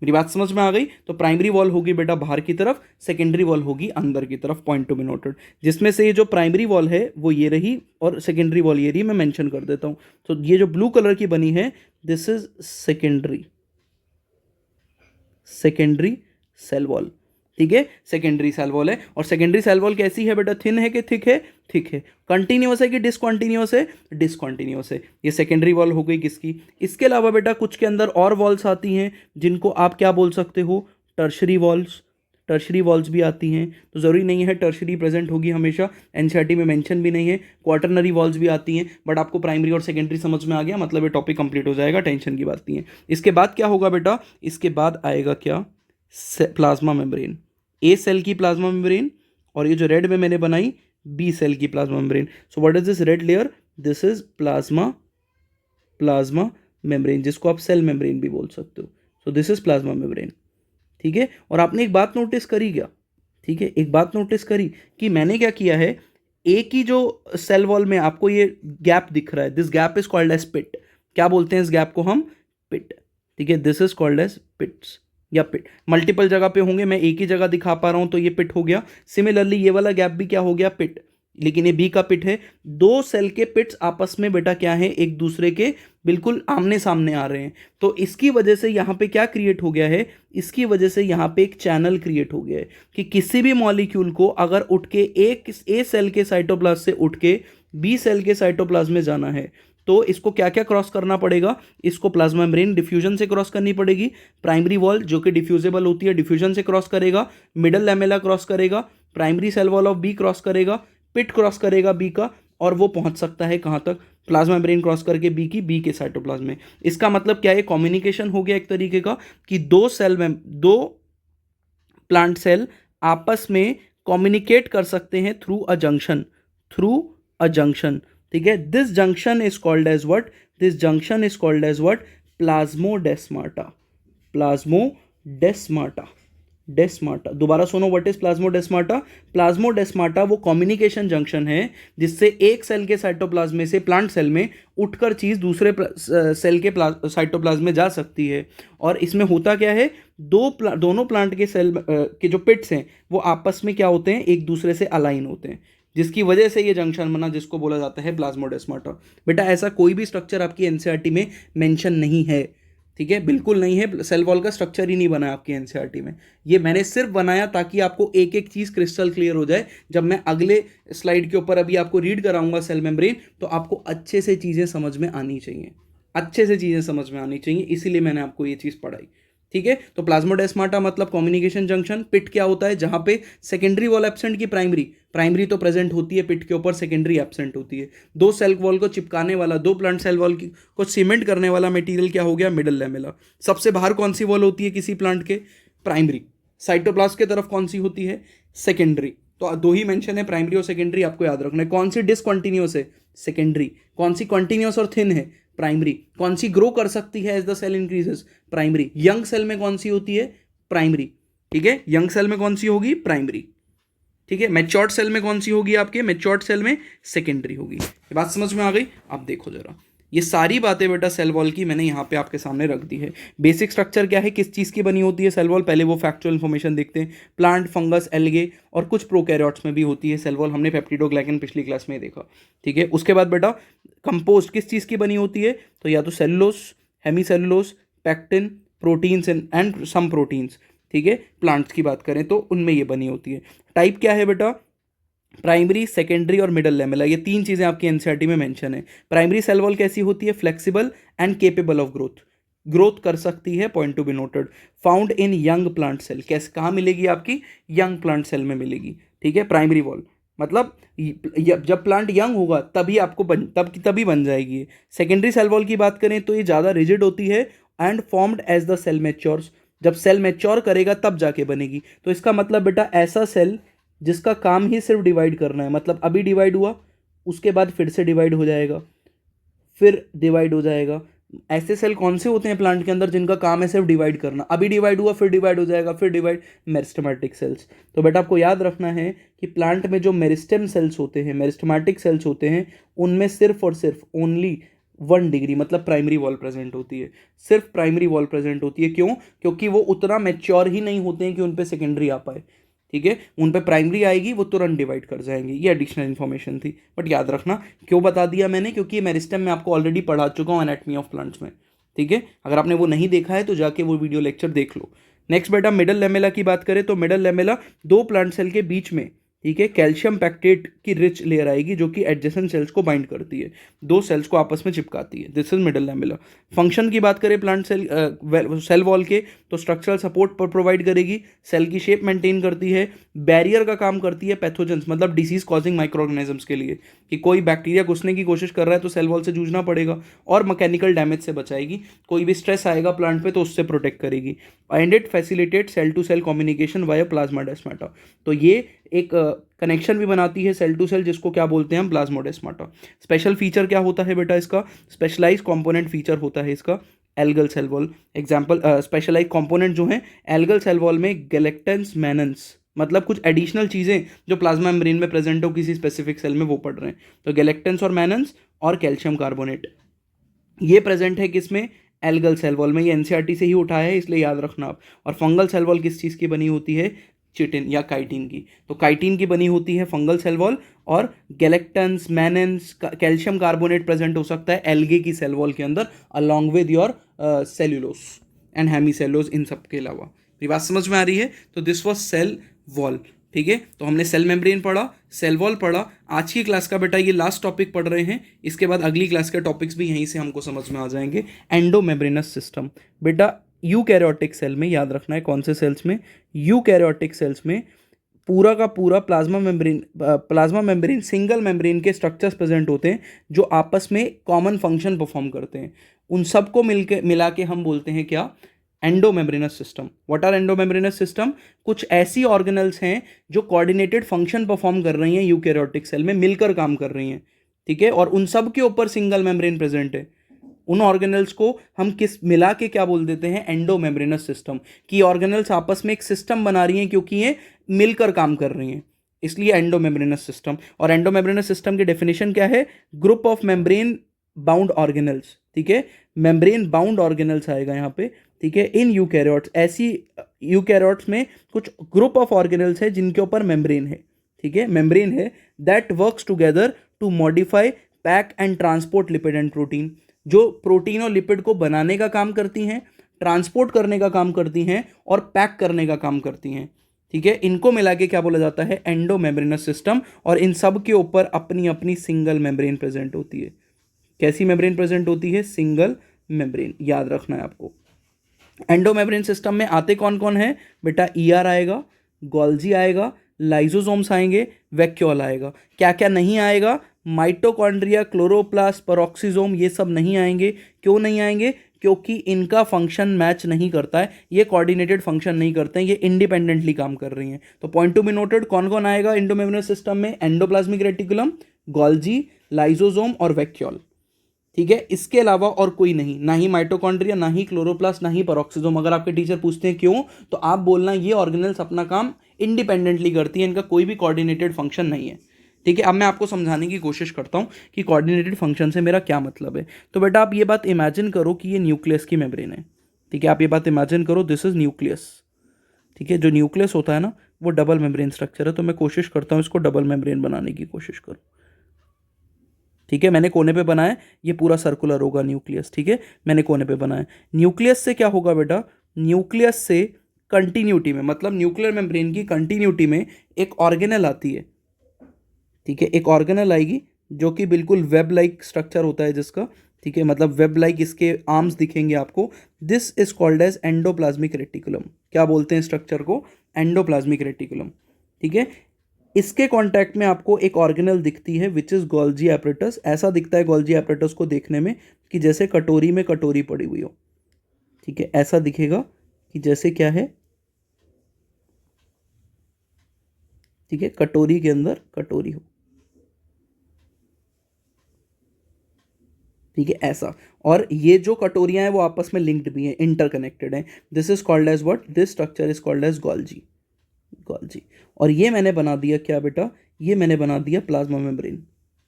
Speaker 1: मेरी बात समझ में आ गई? तो प्राइमरी वॉल होगी बेटा बाहर की तरफ, सेकेंडरी वॉल होगी अंदर की तरफ, पॉइंट टू बी नोटेड। जिसमें से ये जो प्राइमरी वॉल है वो ये रही और सेकेंडरी वॉल ये रही, मैं मेंशन कर देता हूं। तो ये जो ब्लू कलर की बनी है, this is secondary cell wall, ठीक है, सेकेंडरी सेल वॉल है। और सेकेंडरी सेल वॉल कैसी है बेटा? थिन है कि थिक है? थिक है। कंटिन्यूअस है कि डिसकंटिन्यूअस है? डिसकंटिन्यूअस है। ये सेकेंडरी वॉल हो गई किसकी? इसके अलावा बेटा कुछ के अंदर और वॉल्स आती हैं जिनको आप क्या बोल सकते हो? Tertiary walls. टर्शरी वॉल्स भी आती हैं, तो ज़रूरी नहीं है टर्शरी प्रेजेंट होगी हमेशा, एनसीईआरटी में मेंशन भी नहीं है। क्वाटरनरी वॉल्स भी आती हैं, बट आपको प्राइमरी और सेकेंडरी समझ में आ गया, मतलब ये टॉपिक कंप्लीट हो जाएगा, टेंशन की बात नहीं है। इसके बाद क्या होगा बेटा? इसके बाद आएगा क्या? Plasma membrane. ए सेल की प्लाज्मा मेम्ब्रेन, और ये जो रेड में मैंने बनाई बी सेल की plasma membrane. So what is this red layer? This is plasma membrane, जिसको आप सेल मेम्ब्रेन भी बोल सकते हो। So this is plasma membrane, ठीक है। और आपने एक बात नोटिस करी क्या? ठीक है, एक बात नोटिस करी कि मैंने क्या किया है, ए की जो सेल वॉल में आपको ये गैप दिख रहा है, this gap is called as pit. क्या बोलते हैं इस गैप को हम? पिट, ठीक है, दिस इज कॉल्ड एज पिट्स, या पिट, मल्टीपल जगह पे होंगे, मैं एक ही जगह दिखा पा रहा हूं तो ये पिट हो गया। सिमिलरली ये वाला गैप भी क्या हो गया, पिट, लेकिन ये बी का पिट है। दो सेल के पिट्स आपस में बेटा क्या है, एक दूसरे के बिल्कुल आमने सामने आ रहे हैं, तो इसकी वजह से यहाँ पे क्या क्रिएट हो गया है, इसकी वजह से यहाँ पे एक चैनल क्रिएट हो गया है कि किसी भी मॉलिक्यूल को अगर उठ के एक ए सेल के साइटोप्लाज्म से उठ के बी सेल के साइटोप्लाज्म में जाना है तो इसको क्या क्या क्रॉस करना पड़ेगा, इसको प्लाज्मा मेम्ब्रेन डिफ्यूजन से क्रॉस करनी पड़ेगी, प्राइमरी वॉल जो कि डिफ्यूजेबल होती है डिफ्यूजन से क्रॉस करेगा, मिडल लैमेला क्रॉस करेगा, primary cell wall of B cross करेगा, पिट क्रॉस करेगा बी का, और वो पहुंच सकता है कहां तक, प्लाज्मा मेम्ब्रेन क्रॉस करके बी के साइटोप्लाज्म में। इसका मतलब क्या है, कम्युनिकेशन हो गया एक तरीके का कि दो प्लांट सेल आपस में कम्युनिकेट कर सकते हैं थ्रू अ जंक्शन, ठीक है। This junction is called as what, this junction is called as what, plasmodesmata. दोबारा सुनो, व्हाट इज प्लाज्मोडेस्माटा वो कम्युनिकेशन जंक्शन है जिससे एक सेल के साइटोप्लाज्म में से प्लांट सेल में उठकर चीज दूसरे सेल के साइटोप्लाज्म में जा सकती है। और इसमें होता क्या है, दोनों प्लांट के सेल के जो पिट्स हैं वो आपस में क्या होते हैं, एक दूसरे से अलाइन होते हैं, जिसकी वजह से ये जंक्शन बना जिसको बोला जाता है प्लाज्मोडेस्माटा। बेटा ऐसा कोई भी स्ट्रक्चर आपकी एनसीईआरटी में मेंशन नहीं है, ठीक है, बिल्कुल नहीं है, सेल वॉल का स्ट्रक्चर ही नहीं बना आपकी एनसीईआरटी में। ये मैंने सिर्फ बनाया ताकि आपको एक एक चीज क्रिस्टल क्लियर हो जाए। जब मैं अगले स्लाइड के ऊपर अभी आपको रीड कराऊंगा सेल मेम्ब्रेन, तो आपको अच्छे से चीजें समझ में आनी चाहिए, इसीलिए मैंने आपको ये चीज पढ़ाई, ठीक है। तो प्लाज्मोडेस्माटा मतलब कम्युनिकेशन जंक्शन। पिट क्या होता है, जहां पे सेकेंडरी वॉल एब्सेंट की प्राइमरी तो प्रेजेंट होती है पिट के ऊपर, सेकेंडरी एब्सेंट होती है। दो सेल वॉल को चिपकाने वाला, दो प्लांट सेल वॉल को सीमेंट करने वाला मटेरियल क्या हो गया, मिडल लैमेला। सबसे बाहर कौन सी वॉल होती है किसी प्लांट के, प्राइमरी। साइटोप्लाज्म की तरफ कौन सी होती है, सेकेंडरी। तो दो ही मेंशन है, प्राइमरी और सेकेंडरी, आपको याद रखना है। कौन सी डिसकंटिन्यूअस है, सेकेंडरी। कौन सी कंटिन्यूअस और थिन है, प्राइमरी। कौन सी ग्रो कर सकती है as the cell increases, primary. Young cell में कौन सी होती है, प्राइमरी, ठीक है। यंग सेल में कौन सी होगी, प्राइमरी, ठीक है। मैच्योर्ड सेल में कौन सी होगी, आपके मैच्योर्ड सेल में सेकेंडरी होगी। ये बात समझ में आ गई। आप देखो जरा, ये सारी बातें बेटा सेल वॉल की मैंने यहाँ पे आपके सामने रख दी है। बेसिक स्ट्रक्चर क्या है, किस चीज़ की बनी होती है सेल वॉल, पहले वो फैक्चुअल इन्फॉर्मेशन देखते हैं। प्लांट, फंगस, एल्गे और कुछ प्रोकैरियोट्स में भी होती है सेल वॉल, हमने पेप्टिडोग्लाइकन पिछली क्लास में देखा, ठीक है। उसके बाद बेटा कंपोस्ट किस चीज़ की बनी होती है, तो या तो cellulose, hemicellulose, pectin, proteins and some proteins, ठीक है। प्लांट्स की बात करें तो उनमें ये बनी होती है। टाइप क्या है बेटा, प्राइमरी, सेकेंडरी और मिडल लैमेला, ये तीन चीज़ें आपकी एनसीईआरटी में मेंशन है। प्राइमरी सेल वॉल कैसी होती है, flexible and capable of growth कर सकती है, point to be noted. Found in young plant cell, कैसे कहाँ मिलेगी आपकी, यंग प्लांट सेल में मिलेगी, ठीक है। प्राइमरी वॉल मतलब जब प्लांट यंग होगा तभी आपको तभी बन जाएगी। सेकेंडरी सेल वॉल की बात करें तो ये ज़्यादा रिजिड होती है and formed as the cell matures, जब सेल मैच्योर करेगा तब जाके बनेगी। तो इसका मतलब बेटा ऐसा सेल जिसका काम ही सिर्फ डिवाइड करना है, मतलब अभी डिवाइड हुआ, उसके बाद फिर से डिवाइड हो जाएगा, फिर डिवाइड हो जाएगा। ऐसे सेल कौन से होते हैं प्लांट के अंदर जिनका काम है सिर्फ डिवाइड करना, अभी डिवाइड हुआ फिर डिवाइड हो जाएगा, फिर डिवाइड, मेरिस्टेमेटिक सेल्स। तो बेटा आपको याद रखना है कि प्लांट में जो मेरिस्टेम सेल्स होते हैं, मेरिस्टेमेटिक सेल्स होते हैं, उनमें सिर्फ और सिर्फ ओनली 1 डिग्री मतलब प्राइमरी वॉल प्रेजेंट होती है, सिर्फ प्राइमरी वॉल प्रेजेंट होती है। क्यों, क्योंकि वो उतना मैच्योर ही नहीं होते हैं कि उन पे सेकेंडरी आ पाए, ठीक है। उन पे प्राइमरी आएगी वो तुरंत डिवाइड कर जाएंगे। ये एडिशनल इन्फॉर्मेशन थी, बट याद रखना क्यों बता दिया मैंने, क्योंकि मेरिस्टेम में आपको ऑलरेडी पढ़ा चुका हूँ एनाटमी ऑफ प्लांट्स में, ठीक है। अगर आपने वो नहीं देखा है तो जाके वो वीडियो लेक्चर देख लो। नेक्स्ट बेटा मिडल लैमेला की बात करें तो मिडल लैमेला दो प्लांट सेल के बीच में, ठीक है, कैल्शियम पैक्टेट की रिच लेयर आएगी जो कि एडजेसेंट सेल्स को बाइंड करती है, दो सेल्स को आपस में चिपकाती है। This is middle lamella. Function की बात करें प्लांट सेल वॉल के तो स्ट्रक्चरल सपोर्ट पर प्रोवाइड करेगी, सेल की शेप मेंटेन करती है, बैरियर का काम करती है पैथोजेंस मतलब डिसीज कॉजिंग माइक्रो ऑर्गेनिजम्स के लिए, कि कोई बैक्टीरिया घुसने की कोशिश कर रहा है तो सेल वॉल से जूझना पड़ेगा, और मैकेनिकल डैमेज से बचाएगी, कोई भी स्ट्रेस आएगा प्लांट पे तो उससे प्रोटेक्ट करेगी। And it facilitate cell to cell communication via plasmodesmata. तो ये एक कनेक्शन भी बनाती है सेल टू सेल, जिसको क्या बोलते हैं हम, प्लाज्मोडेस्माटा। स्पेशल फीचर क्या होता है बेटा इसका, स्पेशलाइज कंपोनेंट फीचर होता है इसका algal cell wall. Example specialise component जो है एल्गल सेल वॉल में गैलेक्टेंस मैनन्स, मतलब कुछ एडिशनल चीज़ें जो प्लाज्मा मेम्ब्रेन में प्रेजेंट हो किसी स्पेसिफिक सेल में वो पढ़ रहे हैं। तो गैलेक्टेंस और मैनन्स और कैल्शियम कार्बोनेट ये प्रेजेंट है किसमें, एल्गल सेल वॉल में, ये एनसीईआरटी से ही उठाया है इसलिए याद रखना आप। और फंगल सेल वॉल किस चीज़ की बनी होती है? चिटिन या काइटिन की। तो काइटिन की बनी होती है फंगल सेल वॉल, और galactans, mannans, calcium carbonate present हो सकता है एल्गे की सेल वॉल के अंदर along with your cellulose and hemicellulose, इन सब के अलावा। ये बात समझ में आ रही है? तो दिस वॉज सेल वॉल। ठीक है, तो हमने सेल मेम्ब्रेन पढ़ा, सेल वॉल पढ़ा। आज की क्लास का बेटा ये लास्ट टॉपिक पढ़ रहे हैं, इसके बाद अगली क्लास के टॉपिक्स भी यहीं से हमको समझ में आ जाएंगे। एंडोमेम्ब्रेनस सिस्टम बेटा यूकैरियोटिक सेल में याद रखना है, कौन से सेल्स में? यूकैरियोटिक सेल्स में पूरा का पूरा प्लाज्मा मेम्ब्रेन सिंगल मेम्ब्रेन के स्ट्रक्चर्स प्रेजेंट होते हैं जो आपस में कॉमन फंक्शन परफॉर्म करते हैं। उन सबको मिला के हम बोलते हैं क्या? Endomembranous system. What are endomembranous system? कुछ ऐसी ऑर्गेनल्स हैं जो कोऑर्डिनेटेड फंक्शन परफॉर्म कर रही हैं यूकैरियोटिक सेल में, मिलकर काम कर रही हैं। ठीक है, और उन सब के ऊपर सिंगल मेम्ब्रेन प्रेजेंट है। उन ऑर्गेनल्स को हम किस मिला के क्या बोल देते हैं? Endomembranes system. कि ऑर्गेनल्स आपस में एक सिस्टम बना रही हैं क्योंकि ये मिलकर काम कर रही हैं, इसलिए एंडोमेम्ब्रेनस सिस्टम। और एंडोमेम्ब्रेनस सिस्टम की डेफिनेशन क्या है? Group of membrane bound organelles. ठीक है, मेम्ब्रेन बाउंड ऑर्गेनल्स आएगा यहाँ पे। ठीक है, इन यूकैरियोट्स, ऐसी यूकैरियोट्स में कुछ ग्रुप ऑफ ऑर्गेनल्स है जिनके ऊपर मेम्ब्रेन है। ठीक है, मेम्ब्रेन है, that works together to modify, pack and transport lipid and protein. जो प्रोटीन और लिपिड को बनाने का काम करती हैं, ट्रांसपोर्ट करने का काम करती हैं और पैक करने का काम करती हैं। ठीक है, इनको मिला के क्या बोला जाता है? Endomembranes system. और इन सब के ऊपर अपनी अपनी सिंगल मेम्ब्रेन प्रेजेंट होती है। कैसी मेम्ब्रेन प्रेजेंट होती है? सिंगल मेम्ब्रेन, याद रखना है आपको। एंडोमेम्ब्रेन सिस्टम में आते कौन कौन है बेटा? ईआर आएगा, गोल्जी आएगा, लाइजोसोम्स आएंगे, वैक्यूल आएगा। क्या क्या नहीं आएगा? माइटोकॉन्ड्रिया, क्लोरोप्लास्ट, पेरोक्सिसोम, ये सब नहीं आएंगे। क्यों नहीं आएंगे? क्योंकि इनका फंक्शन मैच नहीं करता है, ये कोऑर्डिनेटेड फंक्शन नहीं करते हैं, ये इंडिपेंडेंटली काम कर रही हैं। तो पॉइंट टू बी नोटेड, कौन कौन आएगा एंडोमेम्ब्रेनस सिस्टम में? एंडोप्लाज्मिक रेटिकुलम, गोल्जी, लाइजोसोम और वैक्यूल। ठीक है, इसके अलावा और कोई नहीं, ना ही माइटोकॉन्ड्रिया, ना ही क्लोरोप्लास्ट, ना ही पेरोक्सिसोम। अगर आपके टीचर पूछते हैं क्यों, तो आप बोलना ये ऑर्गेनल्स अपना काम इंडिपेंडेंटली करती हैं, इनका कोई भी कोऑर्डिनेटेड फंक्शन नहीं है। ठीक है, अब मैं आपको समझाने की कोशिश करता हूँ कि कोऑर्डिनेटेड फंक्शन से मेरा क्या मतलब है। तो बेटा आप ये बात इमेजिन करो कि ये न्यूक्लियस की मेम्ब्रेन है। ठीक है, आप ये बात इमेजिन करो, दिस इज न्यूक्लियस। ठीक है, जो न्यूक्लियस होता है ना, वो डबल मेम्ब्रेन स्ट्रक्चर है। तो मैं कोशिश करता हूँ इसको डबल मेम्ब्रेन बनाने की कोशिश करूँ। ठीक है, मैंने कोने पे बनाया, ये पूरा सर्कुलर होगा न्यूक्लियस। ठीक है, मैंने कोने पे बनाया। न्यूक्लियस से क्या होगा बेटा? न्यूक्लियस से कंटिन्यूटी में, मतलब न्यूक्लियर मेम्ब्रेन की कंटिन्यूटी में एक ऑर्गेनल आती है। ठीक है, एक ऑर्गेनल आएगी जो कि बिल्कुल वेब लाइक स्ट्रक्चर होता है जिसका। ठीक है, मतलब वेब लाइक इसके आर्म्स दिखेंगे आपको। This is called as endoplasmic reticulum. क्या बोलते हैं स्ट्रक्चर को? Endoplasmic reticulum. ठीक है, इसके कांटेक्ट में आपको एक ऑर्गेनल दिखती है विच इज गोल्जी एपरेटस। ऐसा दिखता है गोल्जी एपरेटस को देखने में कि जैसे कटोरी में कटोरी पड़ी हुई हो। ठीक है, ऐसा दिखेगा कि जैसे क्या है? ठीक है, कटोरी के अंदर कटोरी हो। ठीक है, ऐसा। और ये जो कटोरियां हैं वो आपस में लिंक्ड भी हैं, इंटरकनेक्टेड हैं। This is called as what? This structure is called as Golgi. Golgi. और ये मैंने बना दिया क्या बेटा? ये मैंने बना दिया प्लाज्मा मेम्ब्रेन।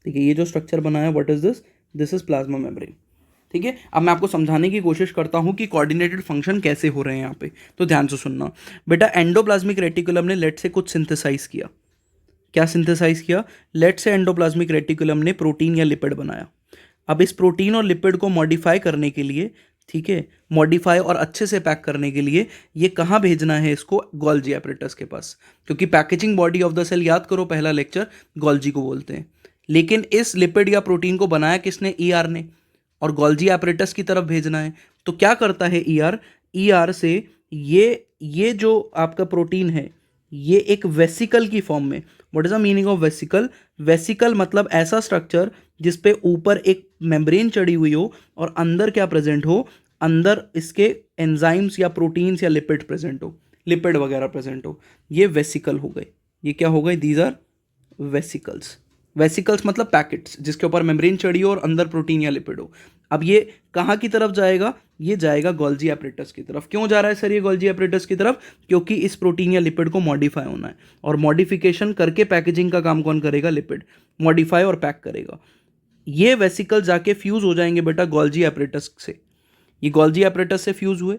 Speaker 1: ठीक है, ये जो स्ट्रक्चर बनाया, what is this? This is plasma membrane. ठीक है, अब मैं आपको समझाने की कोशिश करता हूं कि कोऑर्डिनेटेड फंक्शन कैसे हो रहे हैं यहाँ पे। तो ध्यान से सुनना बेटा। एंडोप्लाज्मिक रेटिकुलम ने लेट से कुछ सिंथेसाइज किया। क्या सिंथेसाइज किया? लेट से एंडोप्लाज्मिक रेटिकुलम ने प्रोटीन या लिपिड बनाया। अब इस प्रोटीन और लिपिड को मॉडिफाई करने के लिए, ठीक है, मॉडिफाई और अच्छे से पैक करने के लिए ये कहाँ भेजना है इसको? गोल्जी एपरेटस के पास। क्योंकि packaging body of the cell, याद करो पहला लेक्चर, गोल्जी को बोलते हैं। लेकिन इस लिपिड या प्रोटीन को बनाया किसने? ईआर ने। और गोल्जी एपरेटस की तरफ भेजना है, तो क्या करता है ईआर? ईआर से ये जो आपका प्रोटीन है, ये एक वेसिकल की फॉर्म में। What is the meaning of vesicle? Vesicle मतलब ऐसा स्ट्रक्चर जिस पे ऊपर एक मेम्ब्रेन चढ़ी हुई हो और अंदर क्या प्रेजेंट हो? अंदर इसके एंजाइम्स या प्रोटीन्स या लिपिड प्रेजेंट हो, लिपिड वगैरह प्रेजेंट हो। ये वेसिकल हो गए। ये क्या हो गए? These are vesicles. वेसिकल्स मतलब पैकेट्स जिसके ऊपर मेम्ब्रेन चढ़ी हो और अंदर प्रोटीन या लिपिड हो। अब ये कहाँ की तरफ जाएगा? ये जाएगा गोल्जी एपरेटस की तरफ। क्यों जा रहा है सर ये गोल्जी एपरेटस की तरफ? क्योंकि इस प्रोटीन या लिपिड को मॉडिफाई होना है, और मॉडिफिकेशन करके पैकेजिंग का काम कौन करेगा? लिपिड। मॉडिफाई और पैक करेगा। ये वेसिकल जाके फ्यूज हो जाएंगे बेटा गोल्जी एपरेटस से। ये गोल्जी एपरेटस से फ्यूज हुए।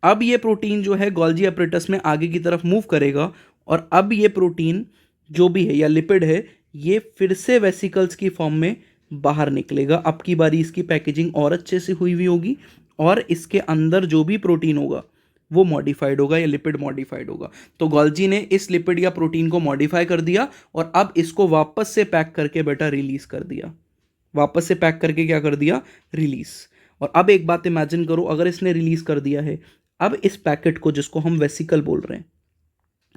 Speaker 1: अब ये प्रोटीन जो है गोल्जी एपरेटस में आगे की तरफ मूव करेगा और अब ये प्रोटीन जो भी है या लिपिड है ये फिर से वेसिकल्स की फॉर्म में बाहर निकलेगा। अब की बारी इसकी पैकेजिंग और अच्छे से हुई हुई होगी और इसके अंदर जो भी प्रोटीन होगा वो मॉडिफाइड होगा या लिपिड मॉडिफाइड होगा। तो गोल्जी ने इस लिपिड या प्रोटीन को मॉडिफाई कर दिया और अब इसको वापस से पैक करके बेटा रिलीज कर दिया। वापस से पैक करके क्या कर दिया, रिलीज। और अब एक बात इमेजिन करो, अगर इसने रिलीज कर दिया है, अब इस पैकेट को जिसको हम वेसिकल बोल रहे हैं,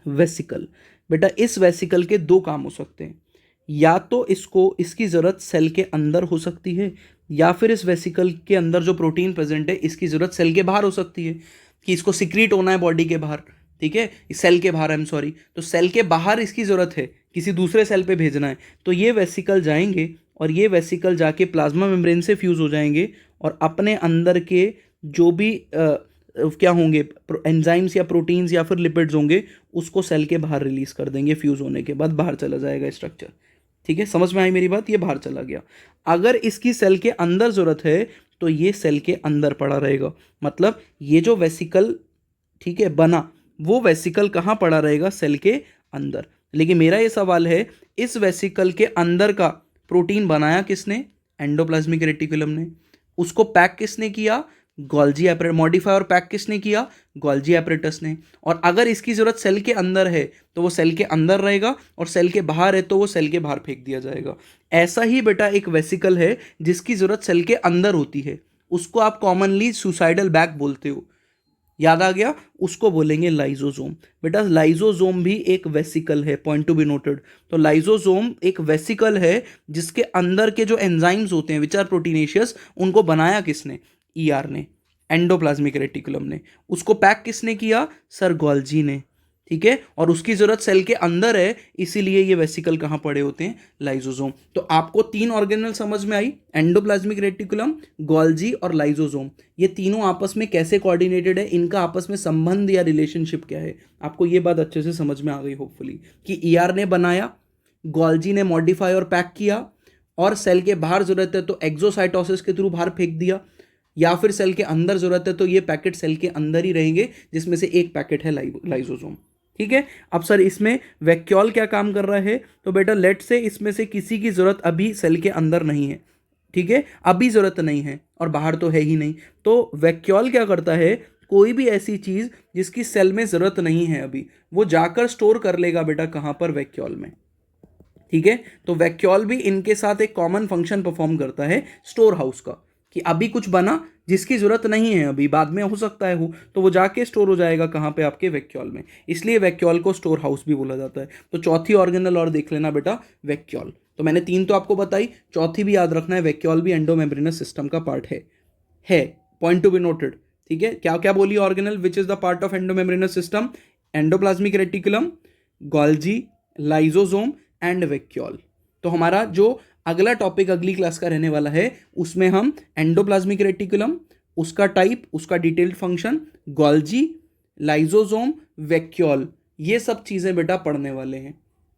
Speaker 1: वेसिकल, बेटा इस वेसिकल के दो काम हो सकते हैं। या तो इसको इसकी ज़रूरत सेल के अंदर हो सकती है या फिर इस वेसिकल के अंदर जो प्रोटीन प्रेजेंट है इसकी ज़रूरत सेल के बाहर हो सकती है कि इसको सिक्रीट होना है बॉडी के बाहर, ठीक है, सेल के बाहर, आई एम सॉरी, तो सेल के बाहर इसकी ज़रूरत है, किसी दूसरे सेल पे भेजना है, तो ये वेसिकल जाएंगे और ये वेसिकल जाके प्लाज्मा मेम्ब्रेन से फ्यूज़ हो जाएंगे और अपने अंदर के जो भी क्या होंगे एंजाइम्स या प्रोटीन्स या फिर लिपिड्स होंगे उसको सेल के बाहर रिलीज कर देंगे। फ्यूज़ होने के बाद बाहर चला जाएगा स्ट्रक्चर। ठीक है, समझ में आई मेरी बात, ये बाहर चला गया। अगर इसकी सेल के अंदर ज़रूरत है तो ये सेल के अंदर पड़ा रहेगा। मतलब ये जो वेसिकल, ठीक है, बना, वो वेसिकल कहाँ पड़ा रहेगा, सेल के अंदर। लेकिन मेरा ये सवाल है, इस वेसिकल के अंदर का प्रोटीन बनाया किसने, एंडोप्लाज्मिक रेटिकुलम ने। उसको पैक किसने किया, गोल्जी एपरेटस। मॉडिफाई और पैक किसने किया, गोल्जी एपरेटस ने। और अगर इसकी ज़रूरत सेल के अंदर है तो वो सेल के अंदर रहेगा और सेल के बाहर है तो वो सेल के बाहर फेंक दिया जाएगा। ऐसा ही बेटा एक वेसिकल है जिसकी ज़रूरत सेल के अंदर होती है, उसको आप कॉमनली सुसाइडल बैग बोलते हो, याद आ गया, उसको बोलेंगे लाइजोसोम। बेटा लाइजोसोम भी एक वेसिकल है, पॉइंट टू बी नोटेड। तो लाइजोसोम एक वेसिकल है जिसके अंदर के जो एंजाइम्स होते हैं विच आर प्रोटीनेशियस, उनको बनाया किसने, ईआर ने, एंडोप्लाज्मिक रेटिकुलम ने। उसको पैक किसने किया, सर गोल्जी ने। ठीक है, और उसकी जरूरत सेल के अंदर है, इसीलिए ये वेसिकल कहाँ पड़े होते हैं, लाइजोसोम। तो आपको तीन ऑर्गेनल समझ में आई, एंडोप्लाज्मिक रेटिकुलम, गोल्जी और लाइजोसोम। ये तीनों आपस में कैसे कोऑर्डिनेटेड है, इनका आपस में संबंध या रिलेशनशिप क्या है, आपको ये बात अच्छे से समझ में आ गई होपफुली, कि ईआर ने बनाया, गोल्जी ने मॉडिफाई और पैक किया, और सेल के बाहर जरूरत है तो एक्सोसाइटोसिस के थ्रू बाहर फेंक दिया, या फिर सेल के अंदर जरूरत है तो ये पैकेट सेल के अंदर ही रहेंगे, जिसमें से एक पैकेट है लाइजोसोम। ठीक है, अब सर इसमें वैक्यूल क्या काम कर रहा है, तो बेटा लेट से इसमें से किसी की जरूरत अभी सेल के अंदर नहीं है, ठीक है, अभी जरूरत नहीं है और बाहर तो है ही नहीं, तो वैक्यूल क्या करता है, कोई भी ऐसी चीज जिसकी सेल में जरूरत नहीं है अभी, वो जाकर स्टोर कर लेगा बेटा कहां पर, वैक्यूल में। ठीक है, तो वैक्यूल भी इनके साथ एक कॉमन फंक्शन परफॉर्म करता है स्टोर हाउस का, कि अभी कुछ बना जिसकी जरूरत नहीं है अभी, बाद में हो सकता है हो, तो वो जाके स्टोर हो जाएगा कहाँ पे, आपके वैक्यूल में। इसलिए वैक्यूल को स्टोर हाउस भी बोला जाता है। तो चौथी ऑर्गेनल और देख लेना बेटा, वैक्यूल। तो मैंने तीन तो आपको बताई, चौथी भी याद रखना है, वैक्यूल भी एंडोमेम्ब्रेनस सिस्टम का पार्ट है, पॉइंट टू बी नोटेड। ठीक है, क्या क्या बोली organelle which is the part of endomembranes system, endoplasmic reticulum, Golgi, lysosome and vacuole. तो हमारा जो अगला टॉपिक अगली क्लास का रहने वाला है, उसमें हम एंडोप्लाज्मिक रेटिकुलम, उसका टाइप, उसका detailed function, Golgi, lysosome, vacuole, ये सब चीज़ें बेटा पढ़ने वाले हैं।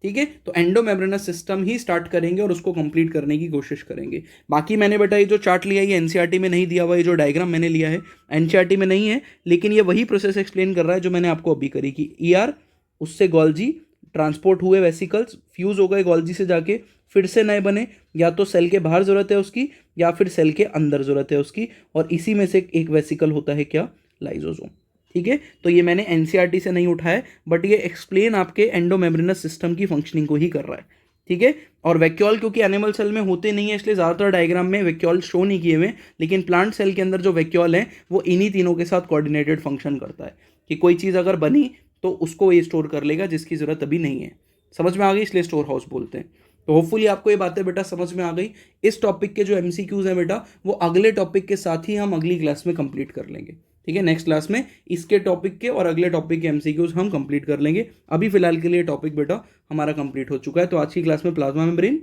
Speaker 1: ठीक है, तो एंडोमेम्ब्रेनस सिस्टम ही स्टार्ट करेंगे और उसको कंप्लीट करने की कोशिश करेंगे। बाकी मैंने बेटा ये जो चार्ट लिया है ये एनसीईआरटी में नहीं दिया हुआ, ये जो डायग्राम मैंने लिया है एनसीईआरटी में नहीं है, लेकिन ये वही प्रोसेस एक्सप्लेन कर रहा है जो मैंने आपको अभी करी, कि ईआर, उससे गोल्जी, ट्रांसपोर्ट हुए वेसिकल्स, फ्यूज हो गए गोल्जी से जाके, फिर से नए बने, या तो सेल के बाहर जरूरत है उसकी या फिर सेल के अंदर जरूरत है उसकी, और इसी में से एक वेसिकल होता है क्या, लाइजोसोम। ठीक है, तो ये मैंने एनसीईआरटी से नहीं उठाया, बट ये एक्सप्लेन आपके एंडोमेम्ब्रेनस सिस्टम की फंक्शनिंग को ही कर रहा है। ठीक है, और वैक्यूल क्योंकि एनिमल सेल में होते नहीं है इसलिए ज़्यादातर डायग्राम में वैक्यूल शो नहीं किए हुए, लेकिन प्लांट सेल के अंदर जो वैक्यूल है वो इन्हीं तीनों के साथ कोऑर्डिनेटेड फंक्शन करता है, कि कोई चीज़ अगर बनी तो उसको ये स्टोर कर लेगा जिसकी ज़रूरत अभी नहीं है। समझ में आ गई, इसलिए स्टोर हाउस बोलते हैं। तो होपफुली आपको ये बातें बेटा समझ में आ गई। इस टॉपिक के जो एमसीक्यूज हैं बेटा वो अगले टॉपिक के साथ ही हम अगली क्लास में कंप्लीट कर लेंगे। ठीक है, नेक्स्ट क्लास में इसके टॉपिक के और अगले टॉपिक के एमसीक्यूज हम कंप्लीट कर लेंगे। अभी फिलहाल के लिए टॉपिक बेटा हमारा कंप्लीट हो चुका है। तो आज की क्लास में प्लाज्मा मेम्ब्रेन,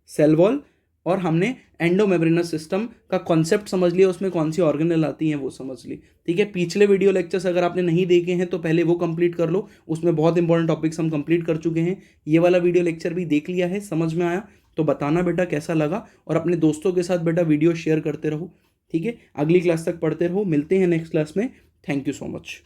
Speaker 1: सेल वॉल, और हमने एंडोमेम्ब्रेनस सिस्टम का कॉन्सेप्ट समझ लिया, उसमें कौन सी ऑर्गेनल आती हैं वो समझ ली। ठीक है, पिछले वीडियो लेक्चर्स अगर आपने नहीं देखे हैं तो पहले वो कंप्लीट कर लो, उसमें बहुत इंपॉर्टेंट टॉपिक्स हम कंप्लीट कर चुके हैं। ये वाला वीडियो लेक्चर भी देख लिया है, समझ में आया तो बताना बेटा कैसा लगा, और अपने दोस्तों के साथ बेटा वीडियो शेयर करते रहो। ठीक है, अगली क्लास तक पढ़ते रहो, मिलते हैं नेक्स्ट क्लास में। Thank you so much.